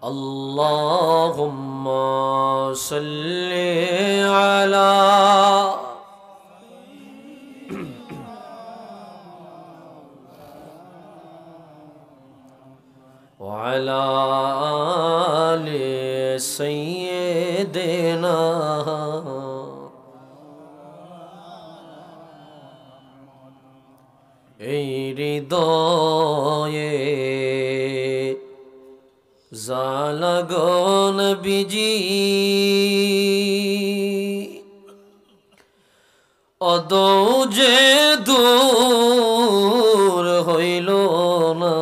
আল্লাহুম্মা সাল্লি আলা ওয়া আলা আলি সাইয়্যিদিনা এই হৃদয়ে জালাগন বিজি অদৌ যে দূর হইল না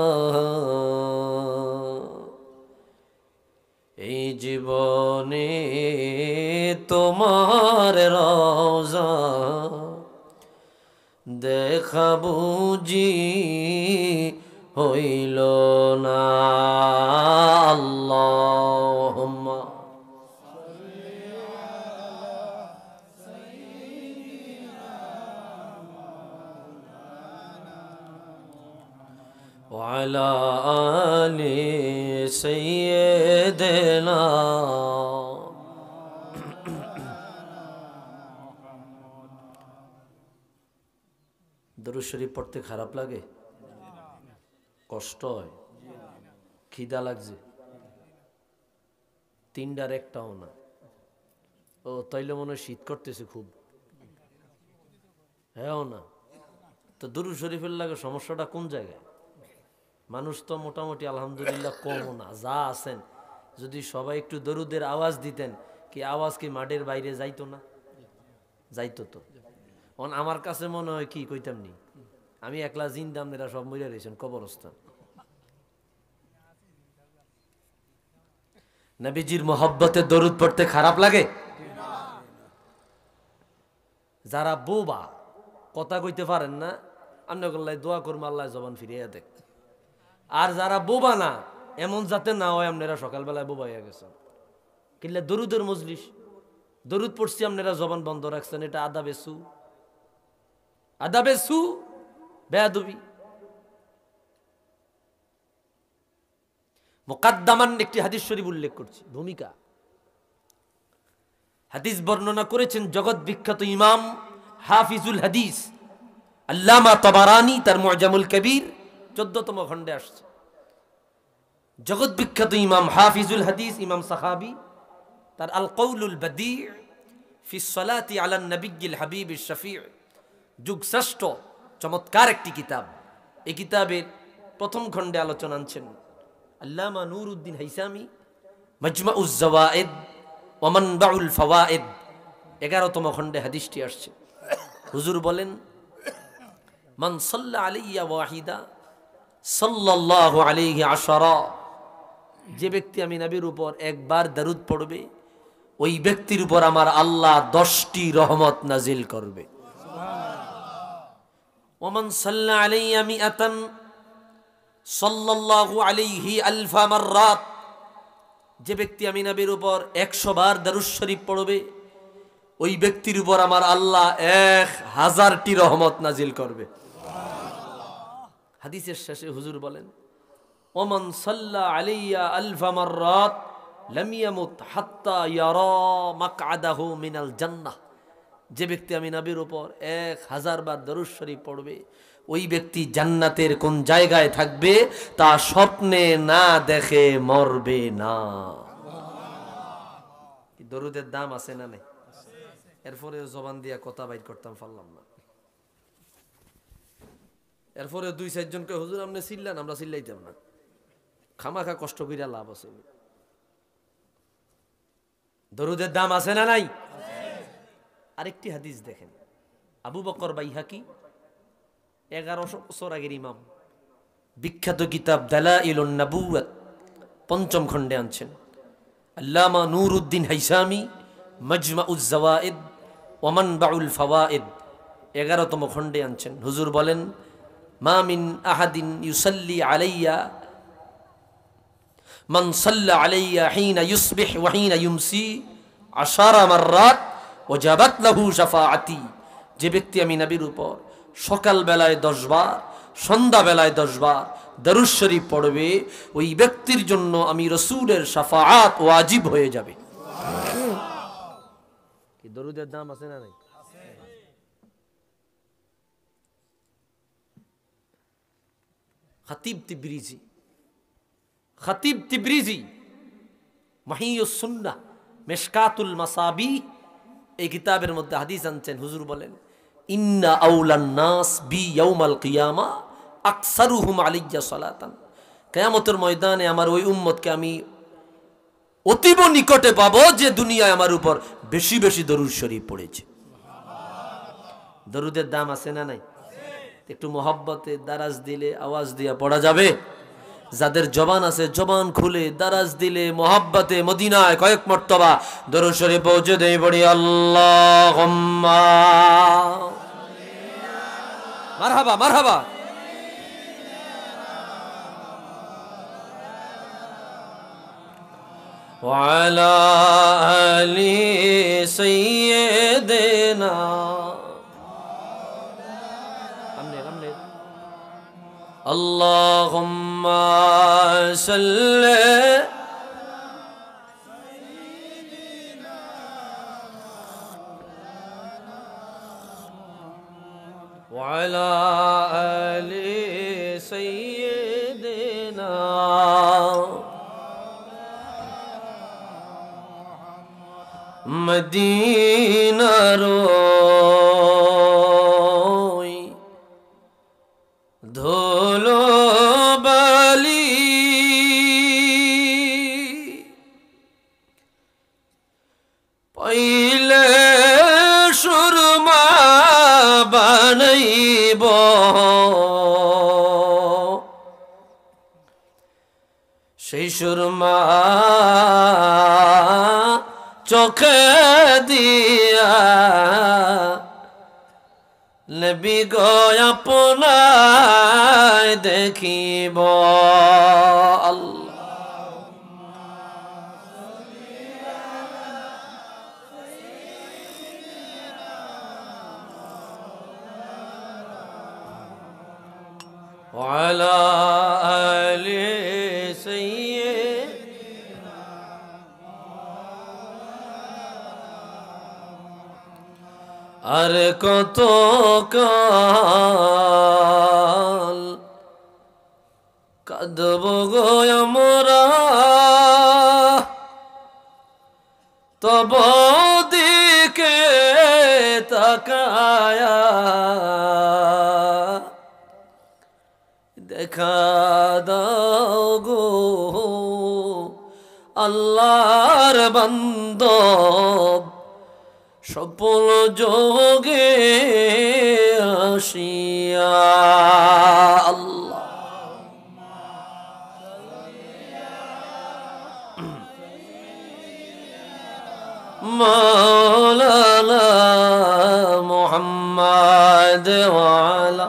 এই জীবনে তোমার রওজা দেখা বুঝি হইল না আল্লাহুম্মা ওয়া আলা আলি সাইয়্যিদিনা দরুদ শরীফ পড়তে খারাপ লাগে, কষ্ট হয়, খিদা লাগছে, তিনটার একটাও না। ও তাইলে মনে হয় শীত করতেছে খুব, হ্যাঁ না? তো দরুদ শরীফের লাগে সমস্যাটা কোন জায়গায়? মানুষ তো মোটামুটি আলহামদুলিল্লাহ কম না, যা আছেন যদি সবাই একটু দরুদের আওয়াজ দিতেন, কি আওয়াজ কি মাঠের বাইরে যাইতো না? যাইতো তো। আমার কাছে মনে হয় কি কইতাম নি, আমি একলা জিন্দাম, এরা সব মরে রয়েছেন কবরস্থান। নবীজির মোহব্বতে দরুদ পড়তে খারাপ লাগে? যারা বোবা, কথা কইতে পারেন না, আপনি বললাই দোয়া করবো আল্লাহ জবান ফিরিয়ে দেখ। আর যারা বোবা না, এমন যাতে না হয় আপনারা সকালবেলায় বোবা হয়ে গেছেন। কিনলে দরুদের মজলিস, দরুদ পড়ছি আপনারা জবান বন্ধ রাখছেন, এটা আদাবে সু, আদাবে সু, বেয়াদবি। মুকাদ্দামান একটি হাদিস শরীফ উল্লেখ করছি, ভূমিকা। হাদিস বর্ণনা করেছেন জগৎ বিখ্যাত ইমাম হাফিজুল হাদিস আল্লামা তাবারানী, তার মুআজামুল কবির 14তম খণ্ডে আসছে। জগৎ বিখ্যাত ইমাম হাফিজুল হাদিস ইমাম সাহাবী, তার আল কওলুল বাদী ফি সলাতি আলা নবিয়্যিল হাবিবিশ শফী', যুগ শ্রেষ্ঠ চমৎকার একটি কিতাব। এই কিতাবের প্রথম খণ্ডে আলোচনা আনছেন আল্লামা নুরউদ্দিন হাইসামি, মাজমাউজ জাওয়ায়েদ ওয়া মানবাউল ফাওয়ায়েদ, 11তম খণ্ডে হাদিসটি আসছে। হুজুর বলেন, মান সাল্লা আলাইয়া ওয়াহিদা সাল্লাল্লাহু আলাইহি আশারা, যে ব্যক্তি আমি নবীর উপর একবার দরুদ পড়বে, ওই ব্যক্তির উপর আমার আল্লাহ 10টি রহমত নাজিল করবে। ওমান সাল্লা আলাইয়া মিআতান সাল্লাল্লাহু আলাইহি আলফা মাররাত, যে ব্যক্তি আমি নবীর উপর 100 বার দরুদ শরীফ পড়বে, ওই ব্যক্তির উপর আমার আল্লাহ 1000টি রহমত নাজিল করবে। হাদিসের শেষে হুজুর বলেন, ওমান সাল্লা আলাইয়া আলফা মাররাত লাম ইয়ামুত হাত্তা ইয়ারা মাকআদাহু মিনাল জান্নাহ, যে ব্যক্তি আমি নবীর উপর 1000 বার দরুদ শরীফ পড়বে, ওই ব্যক্তি জান্নাতের কোন জায়গায় থাকবে তা স্বপ্নে না দেখে মরবে না। দরুদের দাম আছে না নাই? এরপরে জবান দিয়া কথা বাইর করতাম পারলাম না। এরপরে 2-4 জনকে হুজুর আপনি চিল্লান, আমরা চিল্লাইতাম না, খামাখা কষ্ট কইরা লাভ আছে। দরুদের দাম আছে না নাই? আরেকটি হাদিস দেখেন, আবু বকর বাইহাকি 1100 বছর আগের ইমাম, বিখ্যাত কিতাব দালাইলুন নবুওয়াত 5ম খণ্ডে আনছেন। আল্লামা নুরউদ্দিন হাইসামি মাজমাউজ জাওয়ায়েদ ওয়া মানবাউল ফাওয়ায়েদ 11তম খণ্ডে আনছেন। হুজুর বলেন, মা মিন আহাদিন ইউসাল্লি আলাইয়া মান সাল্লা আলাইয়া হিনা ইউসবিহ ওয়া হিনা ইউমসি 10 মাররাত ওয়াজাবাত লাহু শাফাআতি, যে ব্যক্তি আমি নবীর উপর সকাল বেলায় 10 বার, সন্ধ্যা বেলায় 10 বার, দরুদ শরীফ পড়বে ওই ব্যক্তির জন্য আমি রাসূলের শাফাআত ওয়াজিব হয়ে যাবে। কি দরুদের দাম আছে না নাই? খতিব তিবরিজি মাহিউস সুন্নাহ মিশকাতুল মাসাবি এই কিতাবের মধ্যে হাদিস আনছেন। হুজুর বলেন, ইন্না আউলান নাস বি ইয়াউমাল কিয়ামা আকসারুহুম আলাইয়া সালাতান। কিয়ামতের ময়দানে আমার ওই উম্মতকে আমি অতীব নিকটে পাবো যে দুনিয়ায় আমার উপর বেশি বেশি দরুদ শরীফ পড়েছে। দরুদের দাম আছে না নাই? একটু মহব্বতে দারাজ দিলে আওয়াজ দিয়া পড়া যাবে। যাদের জবান আছে জবান খুলে দারাজ দিলে মহব্বতে মদিনায় কয়েক মর্তবা দরুদ শরীফ পৌঁছে দেই পড়ি আল্লাহুম্মা মারহাবা মারহাবা। ওয়া আলা আলি সাইয়্যিদিনা আল্লাহুম্মা সাল্লি ওয়া আলা আলি সাইয়্যিদিনা মদিনার ধুলো বালি পাইলে সুরমা বানাইব সেই সুরমা চোখে দিয়া নবী গো আপনায় দেখিব। ওয়া আলা আলি সাইয়্যিদিনা আর কত কাল কাঁদব গো আমরা তব দিকে তাকায়া দেখা দাও গো আল্লাহর বান্দব স্বপ্ন যোগে আসিয়া। আল্লাহ মাওলানা মুহাম্মদ ওয়া আলা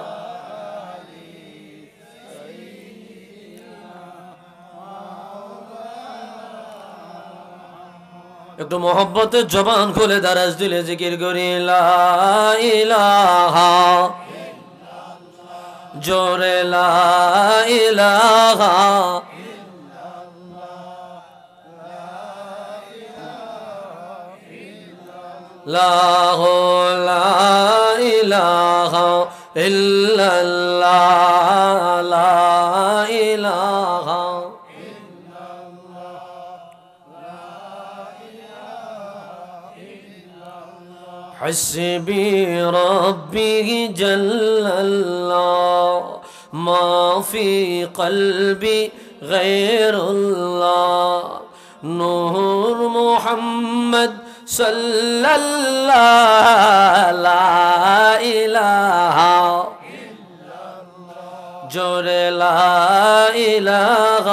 একটু মহব্বতে জবান খুলে দারাজ দিলে জিকির করি লা ইলাহা জোরে লা ইলাহা লা ইলাহা ইল্লাল্লাহ লা ইলাহা حسبي ربي جل الله ما في قلبي غير الله نور محمد صلى الله لا إله إلا الله جور لا إله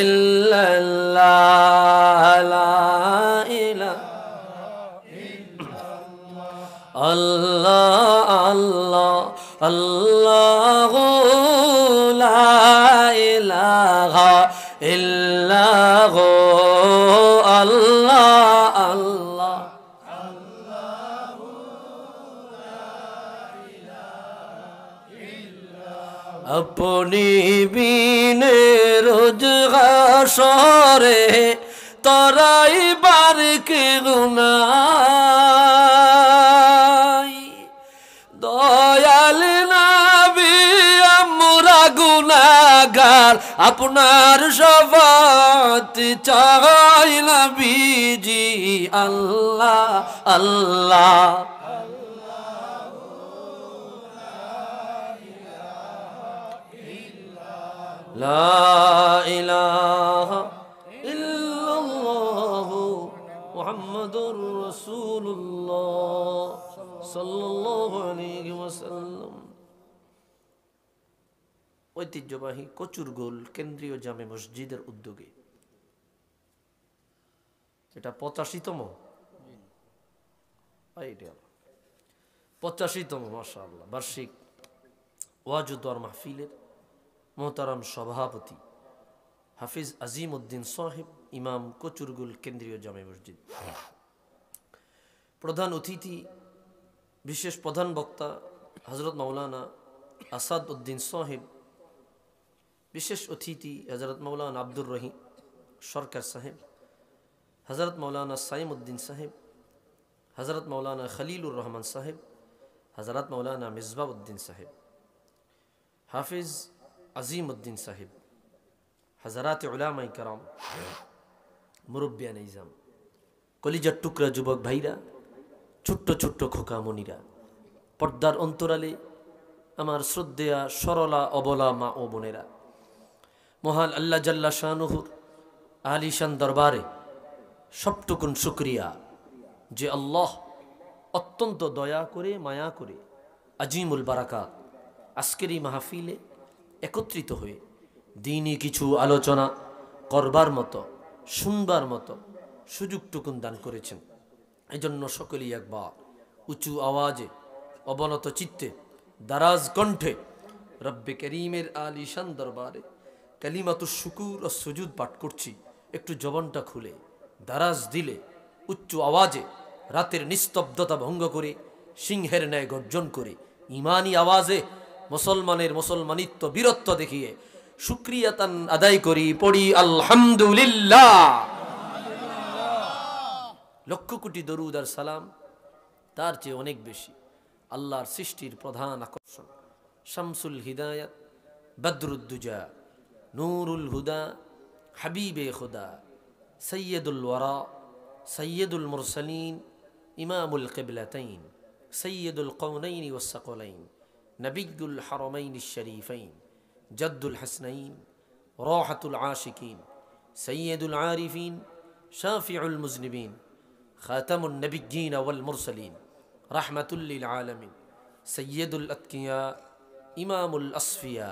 إلا الله لا إله الله الله الله لا إله إلا هو الله الله अपनी भी দিনে রোজ হাসরে তরাই বারকে গুনাই দয়াল নবী আমরা গুনাহগার আপনার শফাত চাই নবীজি আল্লাহ আল্লাহ লা ইলাহা ইল্লাল্লাহ মুহাম্মাদুর রাসূলুল্লাহ সাল্লাল্লাহু আলাইহি ওয়াসাল্লাম। ঐতিহ্যবাহী কচুরগোল কেন্দ্রীয় জামে মসজিদের উদ্যোগে এটা 85তম 85তম মাশাআল্লাহ বার্ষিক ওয়াজ ও দোয়ার মাহফিলের মোহতারাম সভাপতি হাফিজ আজিম উদ্দিন সাহেব, ইমাম কচুরগুল কেন্দ্রীয় জামে মসজিদ। প্রধান অতিথি বিশেষ প্রধান বক্তা হজরত মাওলানা আসাদ উদ্দিন সাহেব, বিশেষ অতিথি হজরত মাওলানা আব্দুর রহিম সরকার সাহেব, হজরত মাওলানা সাইম উদ্দিন সাহেব, হজরত মাওলানা খলিলুর রহমান সাহেব, হজরত মাওলানা মিসবাহ উদ্দিন সাহেব, হাফিজ আজিম উদ্দিন সাহেব, হজরত উলামায়ে কেরাম, মুরব্বিয়ানে ইজাম, কলিজার টুকরা যুবক ভাইরা, ছোট্ট ছোট্ট খোকা মনিরা, পর্দার অন্তরালে আমার শ্রদ্ধেয়া সরলা অবলা মা ও বোনেরা, মহান আল্লাহ জাল্লা শানুহুর আলিশান দরবারে সবটুকুন শুকরিয়া যে আল্লাহ অত্যন্ত দয়া করে মায়া করে আজিমুল বারাকাত আজকের এই মাহফিলে একত্রিত হয়ে দিনই কিছু আলোচনা করবার মতো শুনবার মতো সুযোগটুকুন দান করেছেন। এই জন্য সকলেই একবার উঁচু আওয়াজে অবনত চিত্তে দারাজ কণ্ঠে রব্বে করিমের আলিশান দরবারে কালিমাতুশ শুকুর ও সুজুদ পাঠ করছি। একটু জবানটা খুলে দারাজ দিলে উচ্চ আওয়াজে রাতের নিস্তব্ধতা ভঙ্গ করে সিংহের ন্যায় গর্জন করে ইমানি আওয়াজে মুসলমানের মুসলমানিত্ব বীরত্ব দেখিয়ে শুকরিয়াতান আদায় করি, পড়ি আলহামদুলিল্লাহ। লক্ষ কোটি দরুদ আর সালাম তার চেয়ে অনেক বেশি আল্লাহর সৃষ্টির প্রধান আকর্ষণ শামসুল হিদায়াত বদরুদ্দুজা নূরুল হুদা হাবিবে খুদা সৈয়দুল ওয়ারা সৈয়দুল মুরসালিন ইমামুল কিবলাতাইন সৈয়দুল কওনাইন ওয়াস সাকলাইন নবিয়ুল হারামাইন শরীফাইন জদ্দুল হাসনাইন রাহাতুল আশিকিন সৈয়দুল আরিফিন শাফিউল মুজনিবিন খাতামুন নবিয়্যিন ওয়াল মুরসালিন রাহমাতুল লিল আলামিন সৈয়দুল আতকিয়া ইমামুল আসফিয়া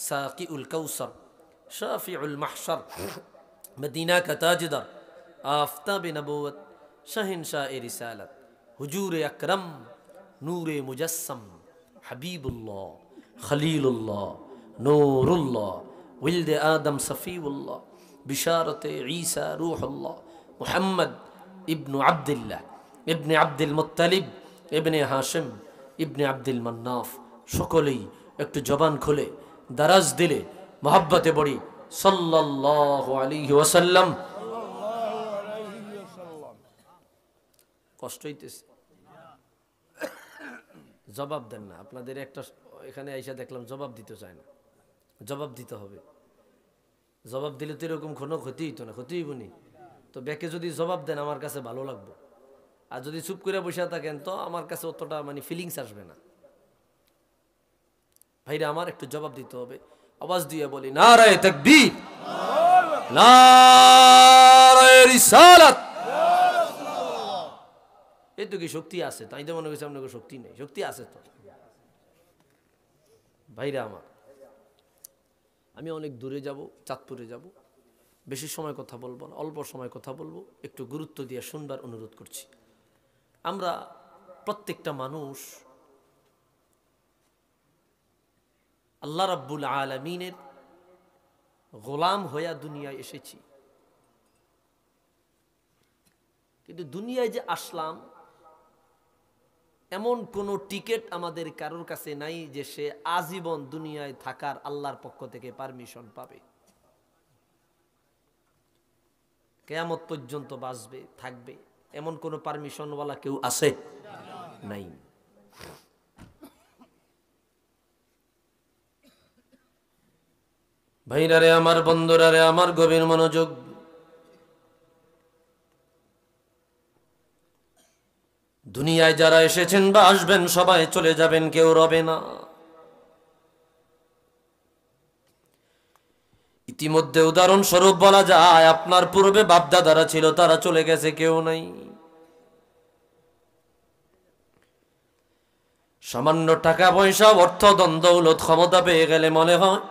সাকিউল কাউসার শাফিউল মাহশর মদিনা কা তাজদার আফতাব নবুয়ত শহনशाह रिसालत हुजूर अकरम नूर मुजस्सम हबीबुल्लाह खलीलुल्लाह नूरुल्लाह विल्द आदम सफ़ीउल्लाह बिशारत ईसा रूहुल्लाह मुहम्मद इब्न अब्दुल्लाह इब्न अब्दुल मुत्तलिब इब्न हाशिम इब्न अब्दुल मन्नाफ सकलेई एकटु जबान खुले दाराज दिले मोहब्बते बड़ी सल्लल्लाहु अलैहि वसल्लम। কষ্ট হইতেছে জবাব দেন না, আপনাদের একটা এখানে আইসা দেখলাম জবাব দিতে চায় না, জবাব দিতে হবে। জবাব দিলে তো এরকম কোনো ক্ষতি হইতো না, ক্ষতি হইব নি? তো ব্যাকে যদি জবাব দেন আমার কাছে ভালো লাগবে, আর যদি চুপ করে বসে থাকেন তো আমার কাছে অতটা মানে ফিলিংস আসবে না। ভাইরা আমার একটু জবাব দিতে হবে, আওয়াজ দিয়ে বলি নারায়ে তাকবীর, নারায়ে রিসালাত। এই তো কি শক্তি আছে? তাই তো মনে করছি আপনাকে শক্তি নেই, শক্তি আছে তো। ভাইরা আমার, আমি অনেক দূরে যাব, চাঁদপুরে যাব, বেশি সময় কথা বলবো না, অল্প সময় কথা বলবো, একটু গুরুত্ব দিয়ে শুনবার অনুরোধ করছি। আমরা প্রত্যেকটা মানুষ আল্লাহ রাব্বুল আলামিনের গোলাম হইয়া দুনিয়ায় এসেছি, কিন্তু দুনিয়ায় যে আসলাম এমন কোন টিকিট আমাদের কারোর কাছে নাই যে সে আজীবন দুনিয়ায় থাকার আল্লাহর পক্ষ থেকে পারমিশন পাবে, কিয়ামত পর্যন্ত বাঁচবে থাকবে, এমন কোন পারমিশনওয়ালা কেউ আছে? নাই। ভাইরারে আমার, বন্ধুরারে আমার, গভীর মনোযোগ। দুনিয়ায় যারা এসেছেন বা আসবেন সবাই চলে যাবেন, কেউ রবে না। ইতিমধ্যে উদাহরণস্বরূপ বলা যায় আপনার পূর্বে বাপদাদারা ছিল, তারা চলে গেছে, কেউ নাই। সামান্য টাকা পয়সা, অর্থ, দ্বন্দ্ব, ক্ষমতা পেয়ে গেলে মনে হয়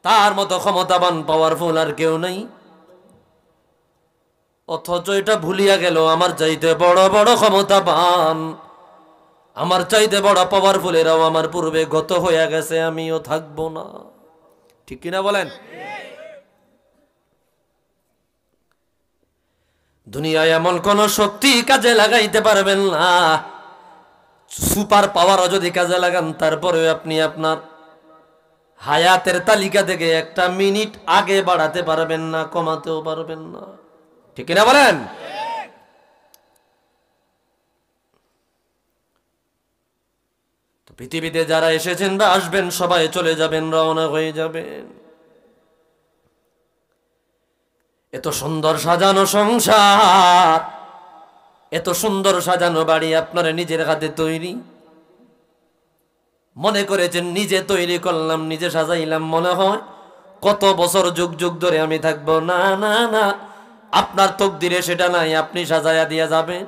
তার মতো ক্ষমতাবান, পাওয়ারফুল আর কেউ নাই। অথচ এটা ভুলিয়া গেল আমার চাইতে বড় বড় ক্ষমতাবান, আমার চাইতে বড় পাওয়ারফুলেরাও আমার পূর্বে গত হয়ে গেছে, আমিও থাকবো না। ঠিক কিনা বলেন? দুনিয়ায় এমন কোন শক্তি কাজে লাগাইতে পারবেন না, সুপার পাওয়ারও যদি কাজে লাগান তারপরেও আপনি আপনার হায়াতের তালিকা থেকে একটা মিনিট আগে বাড়াতে পারবেন না, কমাতেও পারবেন না। ঠিক কিনা বলেন? তো পৃথিবীতে যারা এসেছেন বা আসবেন সবাই চলে যাবেন, রওনা হয়ে যাবেন। এত সুন্দর সাজানো সংসার, এত সুন্দর সাজানো বাড়ি আপনার নিজের হাতে তৈরি, মনে করেছেন নিজে তৈরি করলাম, নিজে সাজাইলাম, মনে হয় কত বছর যুগ যুগ ধরে আমি থাকবো। না না না, আপনার তকদিরে সেটা নাই। আপনি সাজায়া দিয়ে যাবেন,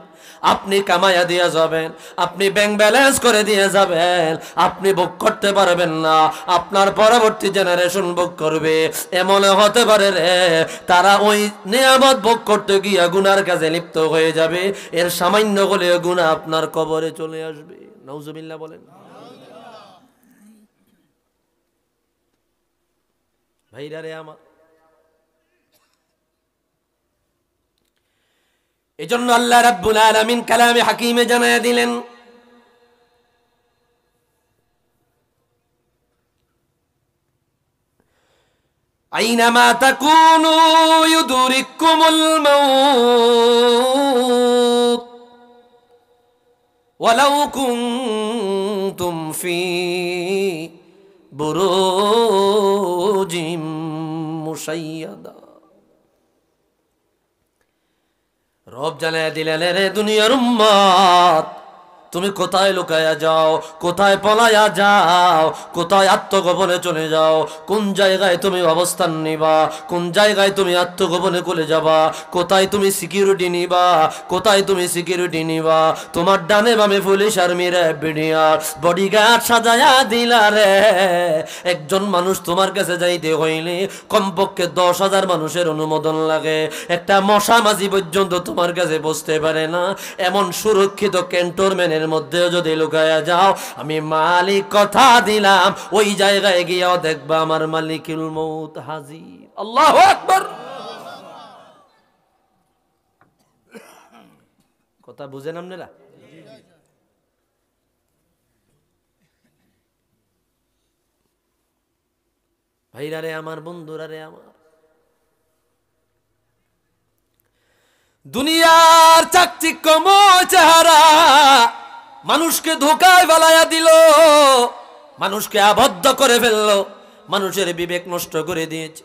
আপনি কামাইয়া দিয়ে যাবেন, আপনি ব্যাংক ব্যালেন্স করে দিয়ে যাবেন, আপনি ভোগ করতে পারবেন না, আপনার পরবর্তী জেনারেশন ভোগ করবে। এমন হতে পারে রে, তারা ওই নিয়ামত ভোগ করতে গিয়া গুনার কাজে লিপ্ত হয়ে যাবে, এর সামান্য হলে গুনাহ আপনার কবরে চলে আসবে। নাউজুবিল্লাহ বলেন। ভাইরা রে আমার, এজন্য আল্লাহ রাব্বুল আলামিন কালামে হাকিমে জানায়া দিলেন, আইনামা তাকুনু ইউদরিকুমুল মাউত ওয়ালাউ কুনতুম ফি বুরুজিম মুশাইয়াদা। রব জানায় দিলেন, রে দুনিয়ার উম্মত, তুমি কোথায় লুকায়া যাও, কোথায় পলায়া যাও, কোথায় আত্মগোপনে চলে যাও, কোন জায়গায় তুমি অবস্থান নিবা, কোন জায়গায় তুমি আত্মগোপনে চলে যাবা, কোথায় তুমি সিকিউরিটি নিবা, কোথায় তুমি সিকিউরিটি নিবা। তোমার ডানে বামে police army RAB BDR bodyguard সাজায়া দিলা রে। একজন মানুষ তোমার কাছে যাইতে হইলে কমপক্ষে 10,000 মানুষের অনুমোদন লাগে, একটা মশা মাঝি পর্যন্ত তোমার কাছে বসতে পারে না। এমন সুরক্ষিত ক্যান্টনমেন্টের মধ্যেও যদি লুকায়া যাও, আমি মালিক কথা দিলাম ওই জায়গায় গিয়েও দেখবা আমার মালিকুল মউত হাজির। আল্লাহু আকবার। কথা বুঝেন আপনারা? ভাইরা রে আমার, বন্ধুরা রে আমার, দুনিয়ার চাকচিক্যময় চেহারা মানুষকে ধোকায় ফেলাইয়া দিল, মানুষকে আবদ্ধ করে ফেললো, মানুষের বিবেক নষ্ট করে দিয়েছে।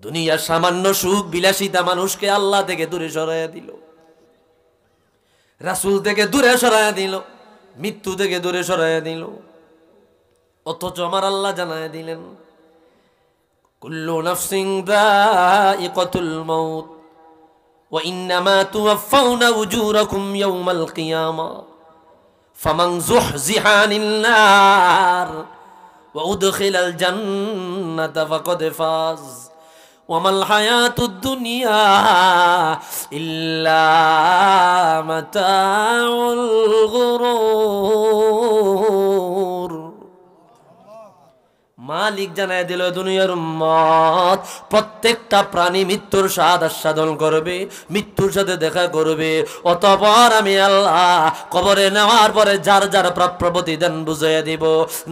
দুনিয়ার সামান্য সুখ বিলাসিতা মানুষকে আল্লাহ থেকে দূরে সরাইয়া দিল, রাসূল থেকে দূরে সরাইয়া দিল, মৃত্যু থেকে দূরে সরাইয়া দিল। অথচ আমার আল্লাহ জানাইয়া দিলেন, কুল্লু নাফসিন যায়িকাতুল মাউত ওয়া ইন্নামা তুওয়াফাউনা উজুরাকুম ইয়াওমাল কিয়ামা ফামান যুহজিহা আনিন নার ওয়া উদখিলাল জান্নাতা ফাকাদ ফাজ ওয়া মাল হায়াতুদ দুনিয়া ইল্লা মাতাউল গুরুর। মালিক জানায় দিল দুনিয়ার উম্মত প্রত্যেকটা প্রাণী মৃত্যুর স্বাদ আস্বাদন করবে, মৃত্যুর সাথে দেখা করবে। অতঃপর আমি আল্লাহ কবরে নেওয়ার পরে যার যার প্রাপ্য প্রতিদান বুঝাইয়া দিব।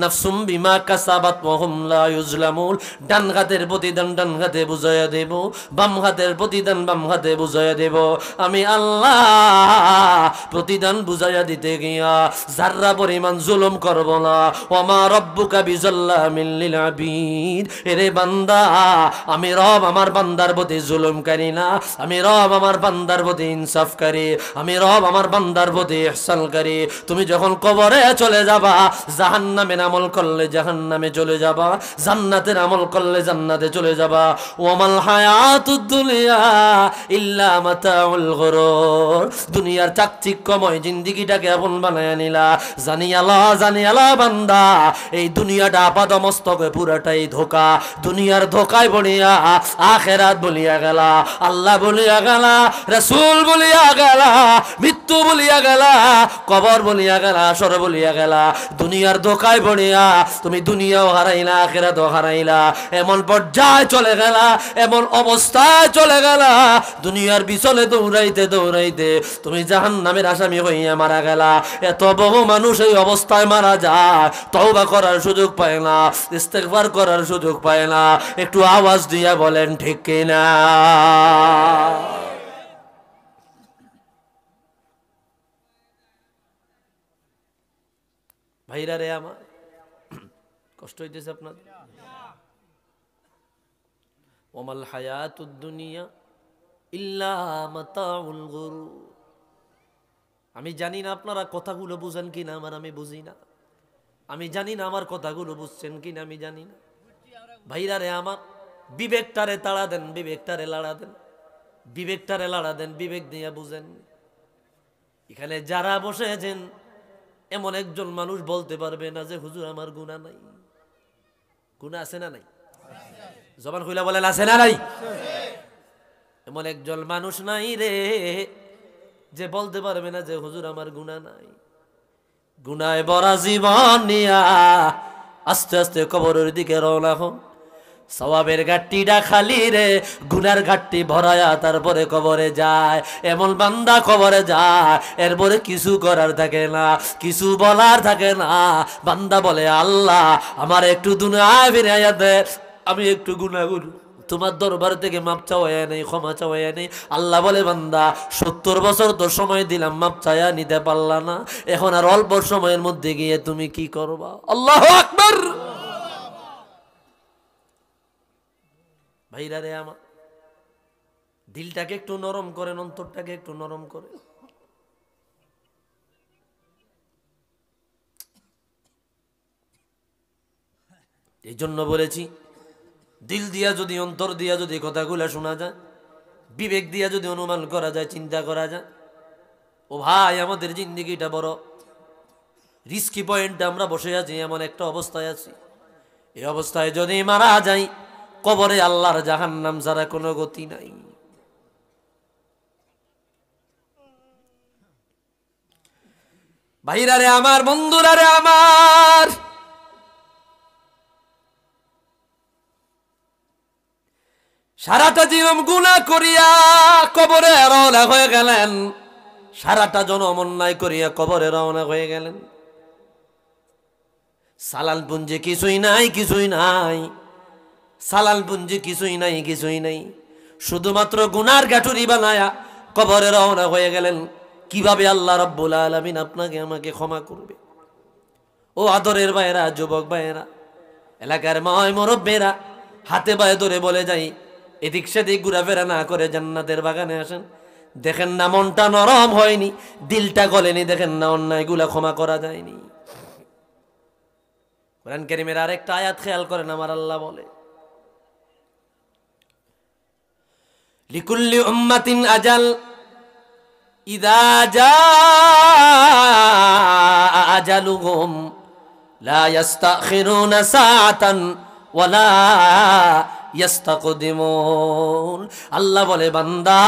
নাফসুম বিমা কাসাবাত ওয়া হুম লা ইউজলামুন। ডান হাতের প্রতিদান ডান হাতে বুঝাইয়া দেব, বাম হাতের প্রতিদান বাম হাতে বুঝাইয়া দেব। আমি আল্লাহ প্রতিদান বুঝাইয়া দিতে গিয়া যাররা পরিমাণ জুলুম করব না। ওমা রব্বুকা বিজাল্লামিল লিল আবিদ। এরে বান্দা, আমি রব আমার বান্দার প্রতি জুলুমকারী না, আমি রব আমার বান্দার প্রতি ইনসাফকারী, আমি রব আমার বান্দার প্রতি ইহসানকারী। তুমি যখন কবরে চলে যাবা, জাহান্নামের আমল করলে জাহান্নামে চলে যাবা, জান্নাতের আমল করলে জান্নাতে চলে যাবা। ওয়ামাল হায়াতুদ দুনিয়া ইল্লা মাতাউল গুরুর। দুনিয়ার চাকচিক্যময় জিন্দেগিটাকে আপন বানায়া নিলা। জানিয়ালা বান্দা, এই দুনিয়াটা আপাদমস্তকে পুরাটাই ধোঁকা। দুনিয়ার ধোঁকায় বলিয়া আখেরাত বলিয়া গেলা, আল্লাহ বলিয়া গেলা, রাসূল বলিয়া গেলা, মৃত্যু বলিয়া গেলা, কবর বলিয়া গেলা, আসর বলিয়া গেলা। দুনিয়ার ধোঁকায় বলিয়া তুমি দুনিয়াও হারাইলা, আখেরাতও হারাইলা। এমন পর্যায়ে চলে গেলা, এমন অবস্থায় চলে গেলা, দুনিয়ার বিচলে দৌড়াইতে দৌড়াইতে তুমি জাহান্নামের আসামি হইয়া মারা গেলা। এত বহু মানুষ এই অবস্থায় মারা যায়, তওবা করার সুযোগ পায় না, ইস্তেগফার করার সুযোগ পায় না। একটু আওয়াজ দিয়া বলেন ঠিক কিনা? ভাইরা রে আমার, কষ্ট হইতেছে আপনাদের? ওমাল হায়াতুদ দুনিয়া ইল্লা মাতাউল গুরুর। আমি জানি না আপনারা কথাগুলো বুঝেন কিনা, আমি বুঝি না। আমি জানি না আমার কথাগুলো বুঝছেন কিনা, আমি জানি না। ভাইরা রে আমার, বিবেকটারে তাড়া দেন, বিবেকটারে লাড়া দেন, বিবেকটারে লাড়া দেন, বিবেক দিয়ে বুঝেন। এখানে যারা বসেছেন এমন একজন মানুষ বলতে পারবে না যে হুজুর আমার গুনাহ নাই। গুনাহ আছে না নাই? জবান খুলে বলেন আছে না নাই? এমন একজন মানুষ নাই রে যে বলতে পারবে না যে হুজুর আমার গুনাহ নাই। গুনায় ভরা জীবন নিয়া আস্তে আস্তে কবরের দিকে রওনা হন। সওয়াবের ঘাটতিটা খালি রে, গুনার ঘাটতি ভরায়া তারপরে কবরে যায়। এমন বান্দা কবরে যায়, এরপরে কিছু করার থাকে না, কিছু বলার থাকে না। বান্দা বলে আল্লাহ আমার একটু দুনিয়ায় ফিরাইয়া দে, আমি একটু গুনাহ করি, তোমার দরবার থেকে মাপ চাওয়া নেই, ক্ষমা চাওয়া নেই। আল্লাহ বলে বান্দা 70 বছর তো সময় দিলাম, মাপ চায়া নিতে পারলা না, এখন আর অল্প সময়ের মধ্যে গিয়ে তুমি কি করবা? আল্লাহু আকবার। ভাইরা রে আমার, দিলটাকে একটু নরম করেন, অন্তরটাকে একটু নরম করে। এই জন্য বলেছি, দিল দিয়া যদি, অন্তর দিয়া যদি কথাগুলো শোনা যায়, বিবেক দিয়া যদি অনুমান করা যায়, চিন্তা করা যায়, ও ভাই আমাদের জিন্দেগিটা বড় রিস্কি পয়েন্টে আমরা বসে আছি, এমন একটা অবস্থায় আছি। এই অবস্থায় যদি মারা যাই, কবরে আল্লাহর জাহান্নাম ছাড়া কোনো গতি নাই। ভাইরা রে আমার, বন্ধুরা রে আমার, সারাটা জীবন গুনাহ করিয়া কবরে রওনা হয়ে গেলেন, সারাটা জনম অন্যায় করিয়া কবরে রওনা হয়ে গেলেন। সালাল পুঞ্জি কিছুই নাই, কিছুই নাই, সালাল পুঞ্জি কিছুই নাই, কিছুই নাই, শুধুমাত্র গুনার গাঠুরি বানায়া কবরে রওনা হয়ে গেলেন। কিভাবে আল্লাহ রাব্বুল আলামিন আপনাকে আমাকে ক্ষমা করবে? ও আদরের ভাইয়েরা, যুবক ভাইয়েরা, এলাকার ময় মুরব্বীরা, হাতে পায়ে ধরে বলে যাই, এদিক সেদিক ঘোরাফেরা না করে জান্নাতের বাগানে আসেন। দেখেন না মনটা নরম হয়নি, দিলটা গলেনি, দেখেন না অন্যায়গুলা ক্ষমা করা যায়নি। কোরআন কারীমের আরেকটা আয়াত খেয়াল করেন, আমার আল্লাহ বলে, লিকুল্লি উম্মাতিন আজাল ইযা জাআ আজালুহুম লা ইস্তাখিরুনা সাআতান ওয়ালা ইয়াস্তাকদিমুন। আল্লাহ বলে বান্দা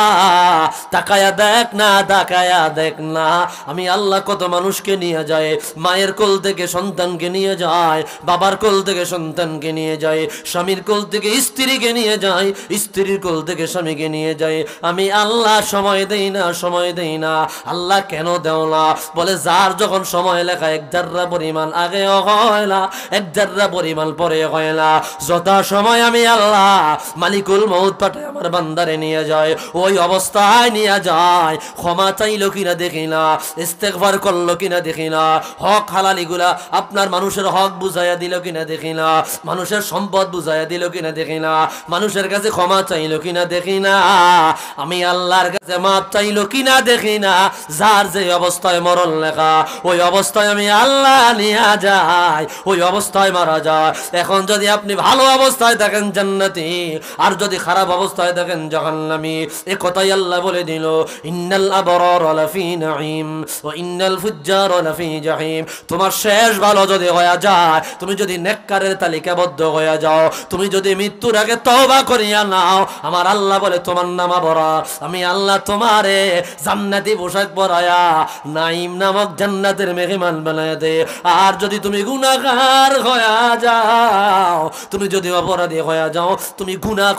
তাকায়া দেখ না, তাকায়া দেখ না, আমি আল্লাহ কত মানুষকে নিয়ে যায়, মায়ের কোল থেকে সন্তানকে নিয়ে যায়, বাবার কোল থেকে সন্তানকে নিয়ে যায়, স্বামীর কোল থেকে স্ত্রীকে নিয়ে যায়, স্ত্রীর কোল থেকে স্বামীকে নিয়ে যায়। আমি আল্লাহ সময় দেই না, সময় দেই না। আল্লাহ কেন দেও না? বলে যার যখন সময় লেখা এক জাররা পরিমাণ আগেও হয় না, এক জাররা পরিমাণ পরে হয় না, যথা সময় আমি আল্লাহ মালিকুল মউত পাঠায় আমার বান্দারে নিয়ে যায়, ওই অবস্থায় নিয়ে যায়। ক্ষমা চাইলো কিনা দেখি না, ইস্তেগফার করলো কিনা দেখি না, হক হালালিগুলা আপনার মানুষের হক বুঝাইয়া দিল কিনা দেখি না, মানুষের সম্পদ বুঝাইয়া দিল কিনা দেখি না, মানুষের কাছে ক্ষমা চাইলো কিনা দেখি না, আমি আল্লাহর কাছে মাপ চাইলো কিনা দেখি না। যার যে অবস্থায় মরণ লেখা, ওই অবস্থায় আমি আল্লাহ নিয়ে যাই, ওই অবস্থায় মারা যায়। এখন যদি আপনি ভালো অবস্থায় থাকেন জান্নাতি, আর যদি খারাপ অবস্থায় থাকেন জাহান্নামী। এ কথাই আল্লাহ বলে দিল, ইন্নাল আবরার লাফি নাঈম ওয়া ইন্নাল ফুজ্জার লাফি জাহিম। তোমার শেষ ভালো যদি হয়ে যায়, তুমি যদি নেককারের তালিকাবদ্ধ হয়ে যাও, তুমি যদি মৃত্যুর আগে তওবা করিয়া নাও, আমার আল্লাহ বলে তোমার নাম আবরার, আমি আল্লাহ তোমারে জান্নাতি পোশাক পরায়া নাঈম নামক জান্নাতের মেহমান বানায় দে। আর যদি তুমি গুনাহগার হয়ে যাও, তুমি যদি অপরাধী হয়ে যাও, তুমি গুনাহ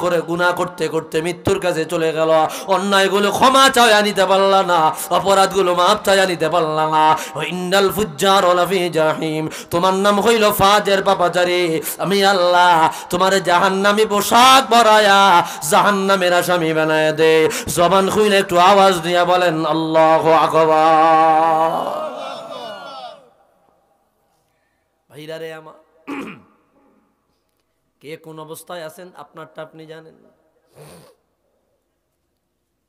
করতে করতে মৃত্যুর কাছে চলে গেল, অন্যায়গুলো ক্ষমা চাইয়া নিতে পারলা না, অপরাধগুলো মাফ চাইয়া নিতে পারলা না, ইন্নাল ফুজ্জার লাফি জাহিম। তোমার নাম হইল ফাজের পাপাচারী, আমি আল্লাহ তোমার জাহান্নামী পোশাক পরায়া জাহান্নামের আসামি বানায় দে। জবান খুইলে একটু আওয়াজ দিয়া বলেন আল্লাহু আকবার। ভাইরা রে আমার, কে কোন অবস্থায় আছেন আপনারটা আপনি জানেন,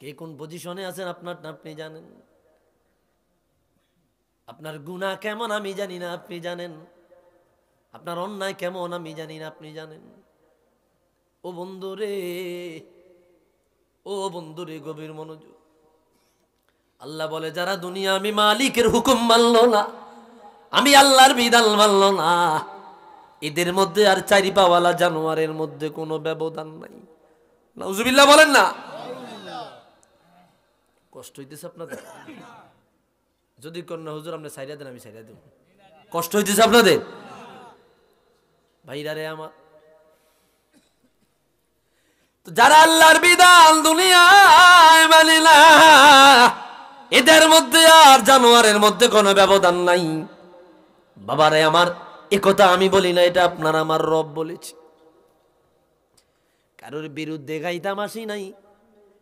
কে কোন পজিশনে আছেন আপনারটা আপনি জানেন, আপনার গুনাহ কেমন আমি জানি না আপনি জানেন, আপনার অন্যায় কেমন আমি জানি না আপনি জানেন। ও বন্ধুরে, ও বন্ধুরে, গভীর মনোযোগ। আল্লাহ বলে যারা দুনিয়া আমি মালিকের হুকুম মানল না, আমি আল্লাহর বিধান মানল না, এদের মধ্যে আর চারি পাওয়ালা জানোয়ারের মধ্যে কোনো ব্যবধান নাই। নাউজুবিল্লাহ বলেন না? কষ্ট হইতেছে আপনাদের? যদি কন্যা হুজুর আপনি সাইরা দেন, আমি সাইরা দেব। কষ্ট হইতেছে আপনাদের? ভাইরা রে আমার, তো যারা আল্লাহর বিধান দুনিয়ায় মানে না, এদের মধ্যে আর জানোয়ারের মধ্যে কোনো ব্যবধান নাই। বাবারে আমার, একথা আমি বলি না, এটা আপনার আমার রব বলেছে। কারোর বিরুদ্ধে গাইতাম আসি নাই,